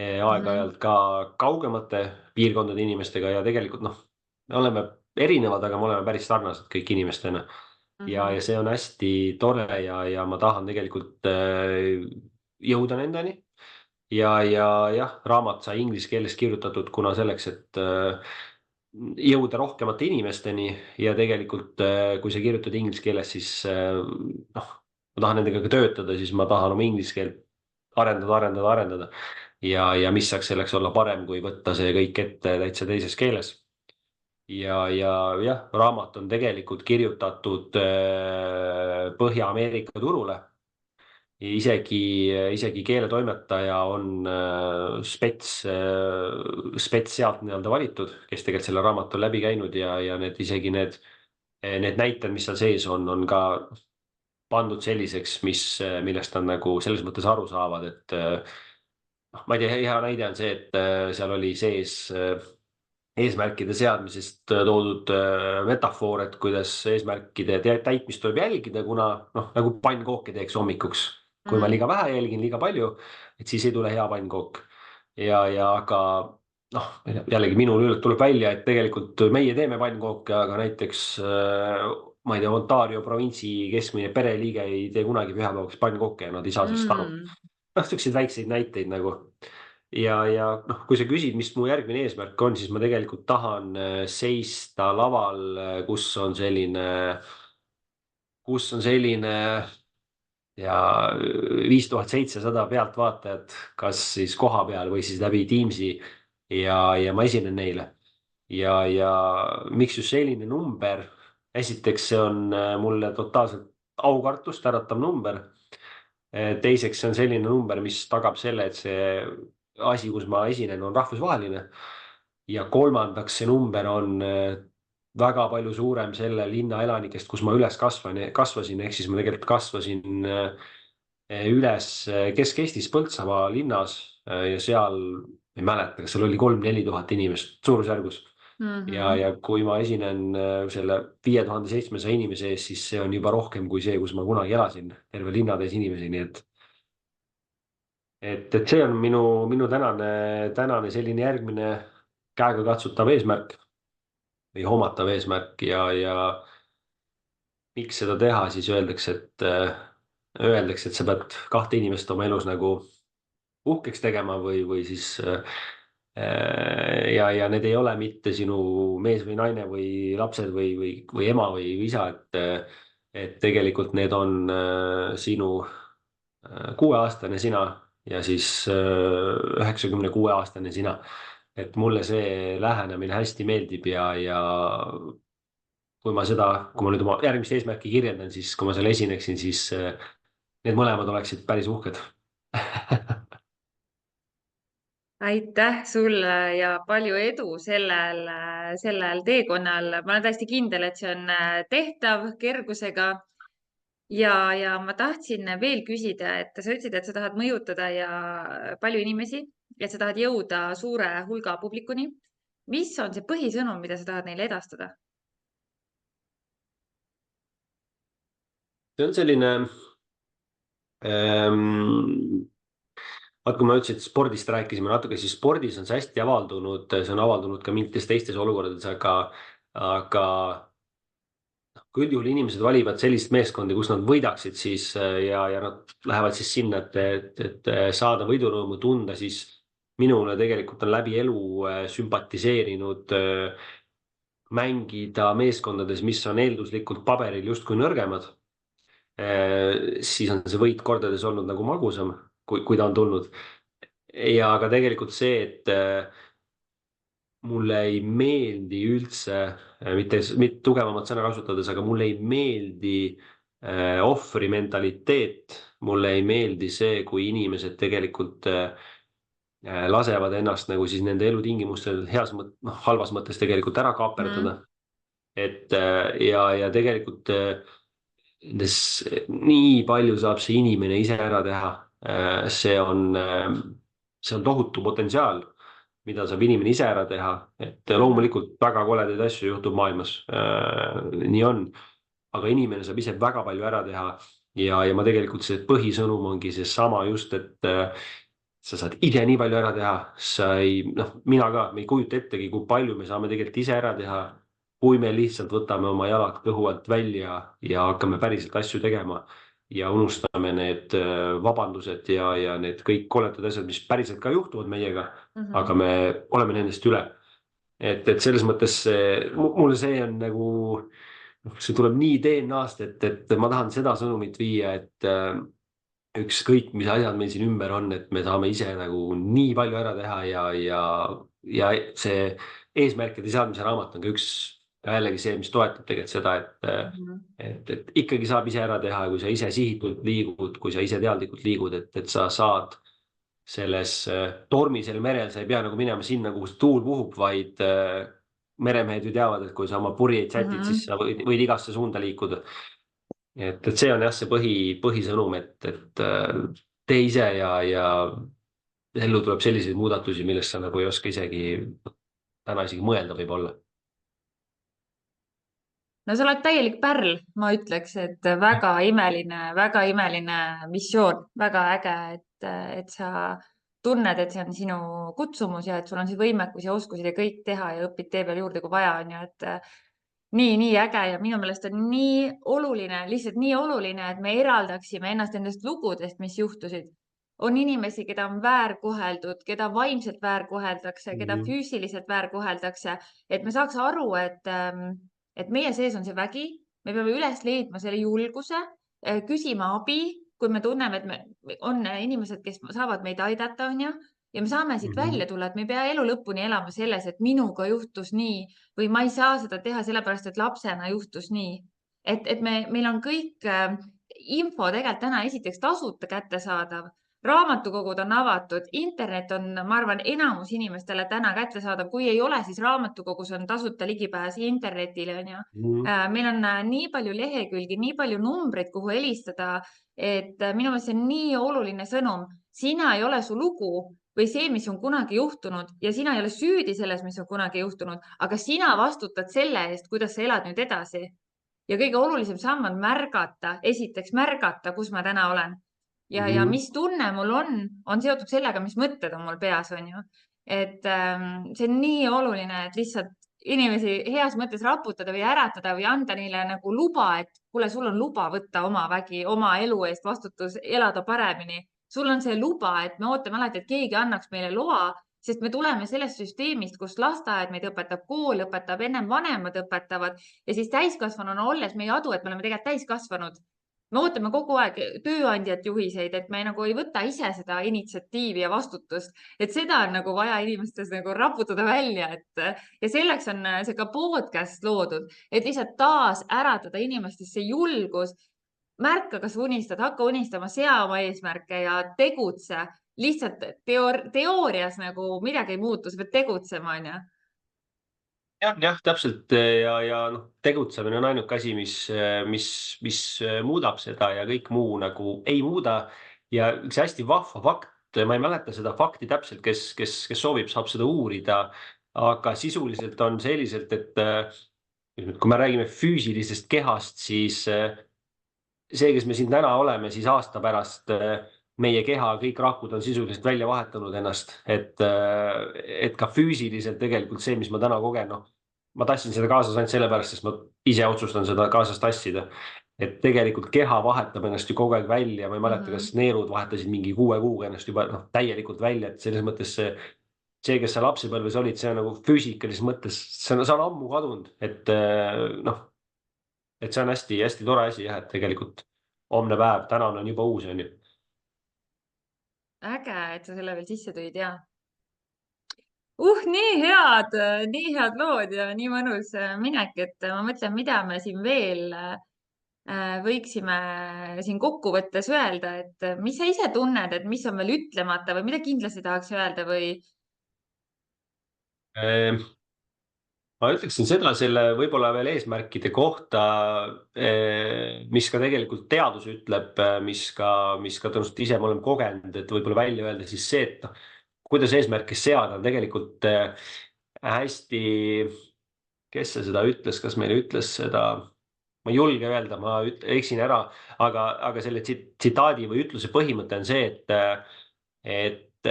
S2: aeg-ajalt ka kaugemate piirkondade inimestega ja tegelikult noh, me oleme erinevad, aga me oleme päris sarnased kõik inimestena. Ja see on hästi tore ja ma tahan tegelikult jõuda nendeni. Ja jah, raamat sai inglise keeles kirjutatud, kuna selleks, et jõuda rohkemate inimesteni ja tegelikult, kui sa kirjutad inglise keeles, siis noh, ma tahan nendega ka töötada, siis ma tahan oma inglise keelt arendada. Ja mis saaks selleks olla parem, kui võtta see kõik ette täitsa teises keeles. jah, raamat on tegelikult kirjutatud Põhja-Ameerika turule. Isegi keeletoimetaja on spets sealt nii-öelda valitud, kes tegelikult selle raamatu on läbi käinud ja need näited, mis seal sees on ka pandud selliseks, millest nad nagu selles mõttes aru saavad, et noh, ma ei tea, hea näide on see, et seal oli sees eesmärkide seadmisest toodud metafoor, et kuidas eesmärkide täitmist tuleb jälgida, kuna noh, nagu pannkooki teeks hommikuks. Kui ma liiga vähe jälgin, liiga palju, et siis ei tule hea pannkook. Aga noh, jällegi minul tuleb välja, et tegelikult meie teeme pannkooke, aga näiteks ma ei tea, Ontario provintsi keskmine pereliige ei tee kunagi pühapäevaks pannkooke ja nad ei saa sellest aru. Noh, siukseid väikseid näiteid nagu. Ja noh, kui sa küsid, mis mu järgmine eesmärk on, siis ma tegelikult tahan seista laval, kus on selline ja 5700 pealtvaatajat, kas siis koha peal või siis läbi Teamsi ja ma esinen neile. Ja miks just selline number? Esiteks, see on mulle totaalselt aukartust äratav number. Teiseks, see on selline number, mis tagab selle, et see asi, kus ma esinen, on rahvusvaheline. Ja kolmandaks, see number on väga palju suurem selle linna elanikest, kus ma üles kasvasin, ehk siis ma tegelikult kasvasin üles Kesk-Eestis Põltsamaa linnas ja seal, ei mäleta, kas seal oli 3-4 tuhat inimest suurusjärgus. Ja kui ma esinen selle 5700 inimese ees, siis see on juba rohkem kui see, kus ma kunagi elasin, terve linnatäis inimesi, nii et see on minu tänane selline järgmine käegakatsutav eesmärk või hoomatav eesmärk ja miks seda teha, siis öeldakse, et sa pead 2 inimest oma elus nagu uhkeks tegema või siis ja need ei ole mitte sinu mees või naine või lapsed või ema või isa, et tegelikult need on sinu 6-aastane sina ja siis 96-aastane sina. Et mulle see lähenemine hästi meeldib ja kui ma nüüd oma järgmist eesmärki kirjeldan, siis kui ma seal esineksin, siis need mõlemad oleksid päris uhked.
S1: aitäh sulle ja palju edu sellel teekonnal. Ma olen täiesti kindel, et see on tehtav kergusega. Ja ma tahtsin veel küsida, et sa ütlesid, et sa tahad mõjutada ja palju inimesi, et sa tahad jõuda suure hulga publikuni. Mis on see põhisõnum, mida sa tahad neile edastada?
S2: See on selline vaat kui ma ütlesin, et spordist rääkisime natuke, siis spordis on see hästi avaldunud, see on avaldunud ka mingites teistes olukordades, aga kui üldjuhul inimesed valivad sellist meeskondi, kus nad võidaksid, siis ja nad lähevad siis sinna, et saada võidurõõmu tunda, siis minule tegelikult on läbi elu sümpatiseerinud mängida meeskondades, mis on eelduslikult paberil justkui nõrgemad. Siis on see võit kordades olnud nagu magusam, kui ta on tulnud. Ja aga tegelikult see, et mulle ei meeldi üldse, mitte tugevamat sõna kasutades, aga mulle ei meeldi ohvri mentaliteet. Mulle ei meeldi see, kui inimesed tegelikult lasevad ennast nagu siis nende elutingimustel halvas mõttes tegelikult ära kaaperdada. Et ja tegelikult nii palju saab see inimene ise ära teha. See on tohutu potentsiaal, mida saab inimene ise ära teha, et loomulikult väga koledaid asju juhtub maailmas. Nii on, aga inimene saab ise väga palju ära teha ja ma tegelikult see põhisõnum ongi seesama just, et sa saad ise nii palju ära teha, mina ka, me ei kujuta ettegi, kui palju me saame tegelikult ise ära teha, kui me lihtsalt võtame oma jalad kõhu alt välja ja hakkame päriselt asju tegema ja unustame need vabandused ja need kõik koledad asjad, mis päriselt ka juhtuvad meiega, aga me oleme nendest üle. Et selles mõttes mulle see on nagu, see tuleb nii DNA-st, et ma tahan seda sõnumit viia, et ükskõik, mis asjad meil siin ümber on, et me saame ise nagu nii palju ära teha ja ja see eesmärkide seadmise raamat on ka üks jällegi see, mis toetab tegelikult seda, et ikkagi saab ise ära teha, kui sa ise sihitult liigud, kui sa ise teadlikult liigud, et sa saad selles tormisel merel, sa ei pea nagu minema sinna, kuhu see tuul puhub, vaid meremehed ju teavad, et kui sa oma purjeid sätid, siis sa võid igasse suunda liikuda. Et see on jah, see põhisõnum, et tee ise ja ellu tuleb selliseid muudatusi, millest sa nagu ei oska täna isegi mõelda võib-olla.
S1: No sa oled täielik pärl, ma ütleks, et väga imeline missioon, väga äge, et sa tunned, et see on sinu kutsumus ja et sul on see võimekus ja oskused ja kõik teha ja õpid tee peal juurde, kui vaja on ju, et nii äge ja minu meelest on nii oluline, lihtsalt nii oluline, et me eraldaksime ennast nendest lugudest, mis juhtusid. On inimesi, keda on väärkoheldud, keda vaimselt väärkoheldakse, keda füüsiliselt väärkoheldakse, et me saaks aru, et meie sees on see vägi, me peame üles leidma selle julguse, küsima abi, kui me tunneme, et on inimesed, kes saavad meid aidata, on ju, ja me saame siit välja tulla, et me ei pea elu lõpuni elama selles, et minuga juhtus nii või ma ei saa seda teha sellepärast, et lapsena juhtus nii. Et meil on kõik info tegelikult täna esiteks tasuta kättesaadav, raamatukogud on avatud, internet on, ma arvan, enamus inimestele täna kättesaadav, kui ei ole, siis raamatukogus on tasuta ligipääs internetile, on ju. Meil on nii palju lehekülgi, nii palju numbreid, kuhu helistada, et minu meelest see on nii oluline sõnum. Sina ei ole su lugu või see, mis on kunagi juhtunud ja sina ei ole süüdi selles, mis on kunagi juhtunud, aga sina vastutad selle eest, kuidas sa elad nüüd edasi. Ja kõige olulisem samm on märgata, esiteks märgata, kus ma täna olen. Ja mis tunne mul on seotud sellega, mis mõtted on mul peas, on ju. Et see on nii oluline, et lihtsalt inimesi heas mõttes raputada või äratada või anda neile nagu luba, et kuule, sul on luba võtta oma vägi, oma elu eest vastutus, elada paremini. Sul on see luba, et me ootame alati, et keegi annaks meile loa, sest me tuleme sellest süsteemist, kus lasteaed meid õpetab, kool õpetab, ennem vanemad õpetavad ja siis täiskasvanuna olles me ei adu, et me oleme tegelikult täiskasvanud. Me ootame kogu aeg tööandjat juhiseid, et me nagu ei võta ise seda initsiatiivi ja vastutust, et seda on nagu vaja inimestes nagu raputada välja, ja selleks on see ka podcast loodud, et lihtsalt taas äratada inimestesse julgus. Märka, kas unistad, hakka unistama, sea oma eesmärke ja tegutse. Lihtsalt teoorias nagu midagi ei muutu, sa pead tegutsema, on ju.
S2: Jah, täpselt ja tegutsemine on ainuke asi, mis muudab seda ja kõik muu nagu ei muuda. Ja üks hästi vahva fakt, ma ei mäleta seda fakti täpselt, kes soovib, saab seda uurida, aga sisuliselt on selliselt, et kui me räägime füüsilisest kehast, siis see, kes me siin täna oleme, siis aasta pärast meie keha, kõik rakud on sisuliselt välja vahetanud ennast, et ka füüsiliselt tegelikult see, mis ma täna kogen, ma tassin seda kaasas ainult sellepärast, sest ma ise otsustan seda kaasas tassida. Et tegelikult keha vahetab ennast ju kogu aeg välja, ma ei mäleta, kas neerud vahetasid mingi 6 kuuga ennast juba täielikult välja, et selles mõttes see, kes sa lapsepõlves olid, see on nagu füüsikalises mõttes, see on ammu kadunud, et see on hästi tore asi jah, et tegelikult homne päev, tänane on juba uus, on ju.
S1: Äge, et sa selle veel sisse tõid, ja. Nii head lood ja nii mõnus minek, et ma mõtlen, mida me siin veel võiksime siin kokkuvõttes öelda, et mis sa ise tunned, et mis on veel ütlemata või mida kindlasti tahaks öelda või?
S2: Ma ütleksin seda selle võib-olla veel eesmärkide kohta, mis ka tegelikult teadus ütleb, mis ka tõenäoliselt ise me oleme kogenud, et võib-olla välja öelda siis see, et kuidas eesmärke seada on tegelikult hästi, kes see seda ütles, kas meile ütles seda, ma ei julge öelda, ma eksin ära, aga selle tsitaadi või ütluse põhimõte on see, et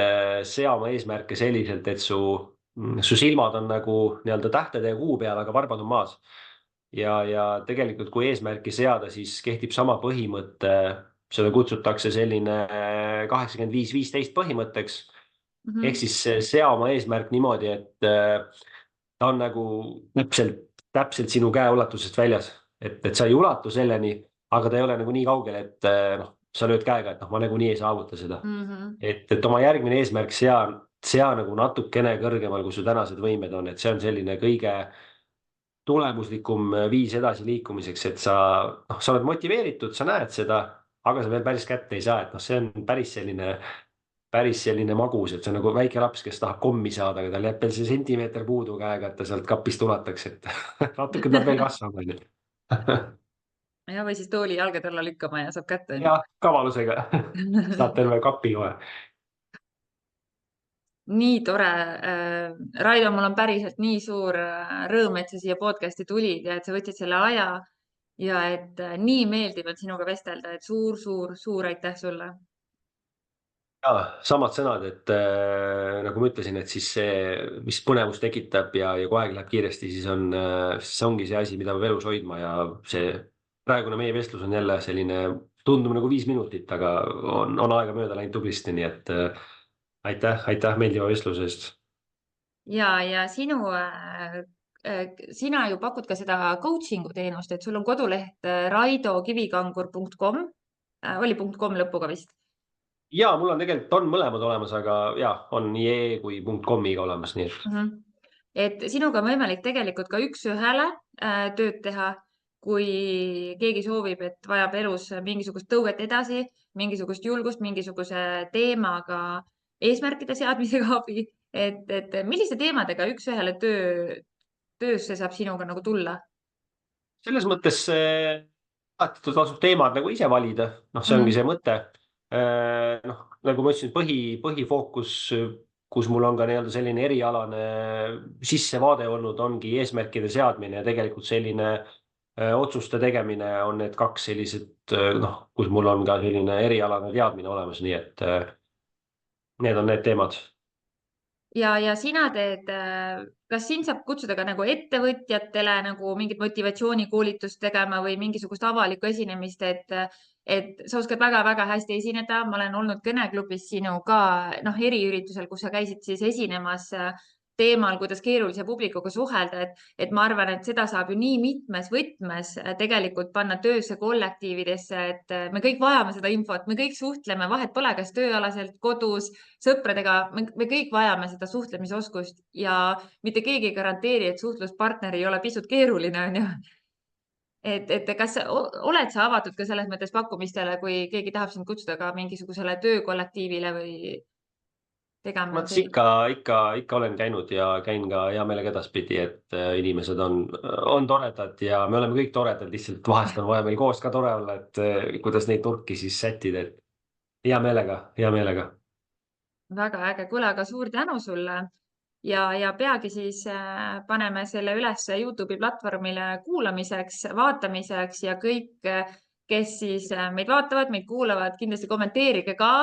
S2: sea oma eesmärke selliselt, et su silmad on nagu nii-öelda tähtede ja kuu peal, aga varbad on maas. Ja tegelikult, kui eesmärki seada, siis kehtib sama põhimõte, seda kutsutakse selline 85-15 põhimõtteks. Ehk siis sea oma eesmärk niimoodi, et ta on nagu täpselt sinu käeulatusest väljas, et sa ei ulatu selleni, aga ta ei ole nagu nii kaugel, et sa lööd käega, et ma nagunii ei saavuta seda. Et oma järgmine eesmärk sea sea nagu natukene kõrgemal, kui su tänased võimed on, et see on selline kõige tulemuslikum viis edasiliikumiseks, et sa oled motiveeritud, sa näed seda, aga sa veel päris kätte ei saa, et see on päris selline magus, et see on nagu väike laps, kes tahab kommi saada, aga tal jääb veel see sentimeeter puudu käega, et ta sealt kapist ulataks, et natuke peab veel kasvama, onju.
S1: ja, või siis tooli jalgade alla lükkama ja saab kätte.
S2: ja kavalusega saad terve kapi kohe.
S1: Nii tore. Raido, mul on päriselt nii suur rõõm, et sa siia podcast'i tulid ja et sa võtsid selle aja ja et nii meeldiv on sinuga vestelda, et suur aitäh sulle.
S2: Ja samad sõnad, et nagu ma ütlesin, et siis see, mis põnevust tekitab ja kui aeg läheb kiiresti, siis see ongi see asi, mida peab elus hoidma ja see praegune meie vestlus on jälle selline, tundub nagu 5 minutit, aga on aega mööda läinud tublisti, nii et aitäh meeldiva vestluse eest.
S1: Ja sina ju pakud ka seda coaching'u teenust, et sul on koduleht raidokivikangur.com, oli .com lõpuga vist.
S2: Ja mul on tegelikult mõlemad olemas, aga ja, on nii e kui .com-iga olemas, nii et.
S1: Et sinuga on võimalik tegelikult ka üks-ühele tööd teha, kui keegi soovib, et vajab elus mingisugust tõuget edasi, mingisugust julgust, mingisuguse teemaga eesmärkide seadmisega abi, et milliste teemadega üks-ühele töösse saab sinuga nagu tulla?
S2: Selles mõttes tasub teemad nagu ise valida, see ongi see mõte. Nagu ma ütlesin, põhifookus, kus mul on ka nii-öelda selline erialane sissevaade olnud, ongi eesmärkide seadmine ja tegelikult selline otsuste tegemine on need 2 sellised, kus mul on ka selline erialane teadmine olemas, nii et need on need teemad.
S1: Ja sina teed, kas sind saab kutsuda ka nagu ettevõtjatele nagu mingit motivatsioonikoolitust tegema või mingisugust avalikku esinemist, et sa oskad väga-väga hästi esineda. Ma olen olnud kõneklubis sinu ka eriüritusel, kus sa käisid siis esinemas teemal, kuidas keerulise publikuga suhelda, et ma arvan, et seda saab ju nii mitmes võtmes tegelikult panna töösse kollektiividesse, et me kõik vajame seda infot, me kõik suhtleme, vahet pole, kas tööalaselt, kodus, sõpradega, me kõik vajame seda suhtlemisoskust ja mitte keegi ei garanteeri, et suhtluspartner ei ole pisut keeruline, on ju. Et kas oled sa avatud ka selles mõttes pakkumistele, kui keegi tahab sind kutsuda ka mingisugusele töökollektiivile või tegema?
S2: Ikka olen käinud ja käin ka hea meelega edaspidi, et inimesed on toredad ja me oleme kõik toredad, lihtsalt vahest on vaja meil koos ka tore olla, et kuidas neid nurki siis sättida, et hea meelega.
S1: Väga äge, kuule, aga suur tänu sulle ja peagi siis paneme selle üles YouTube'i platvormile kuulamiseks, vaatamiseks ja kõik, kes siis meid vaatavad, meid kuulavad, kindlasti kommenteerige ka,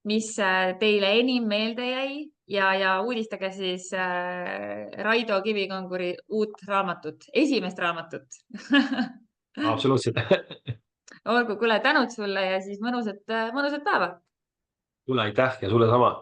S1: mis teile enim meelde jäi ja uudistage siis Raido Kivikanguri uut raamatut, esimest raamatut.
S2: Absoluutselt.
S1: Olgu, kuule, tänud sulle ja siis mõnusat päeva.
S2: Sulle aitäh ja sulle sama.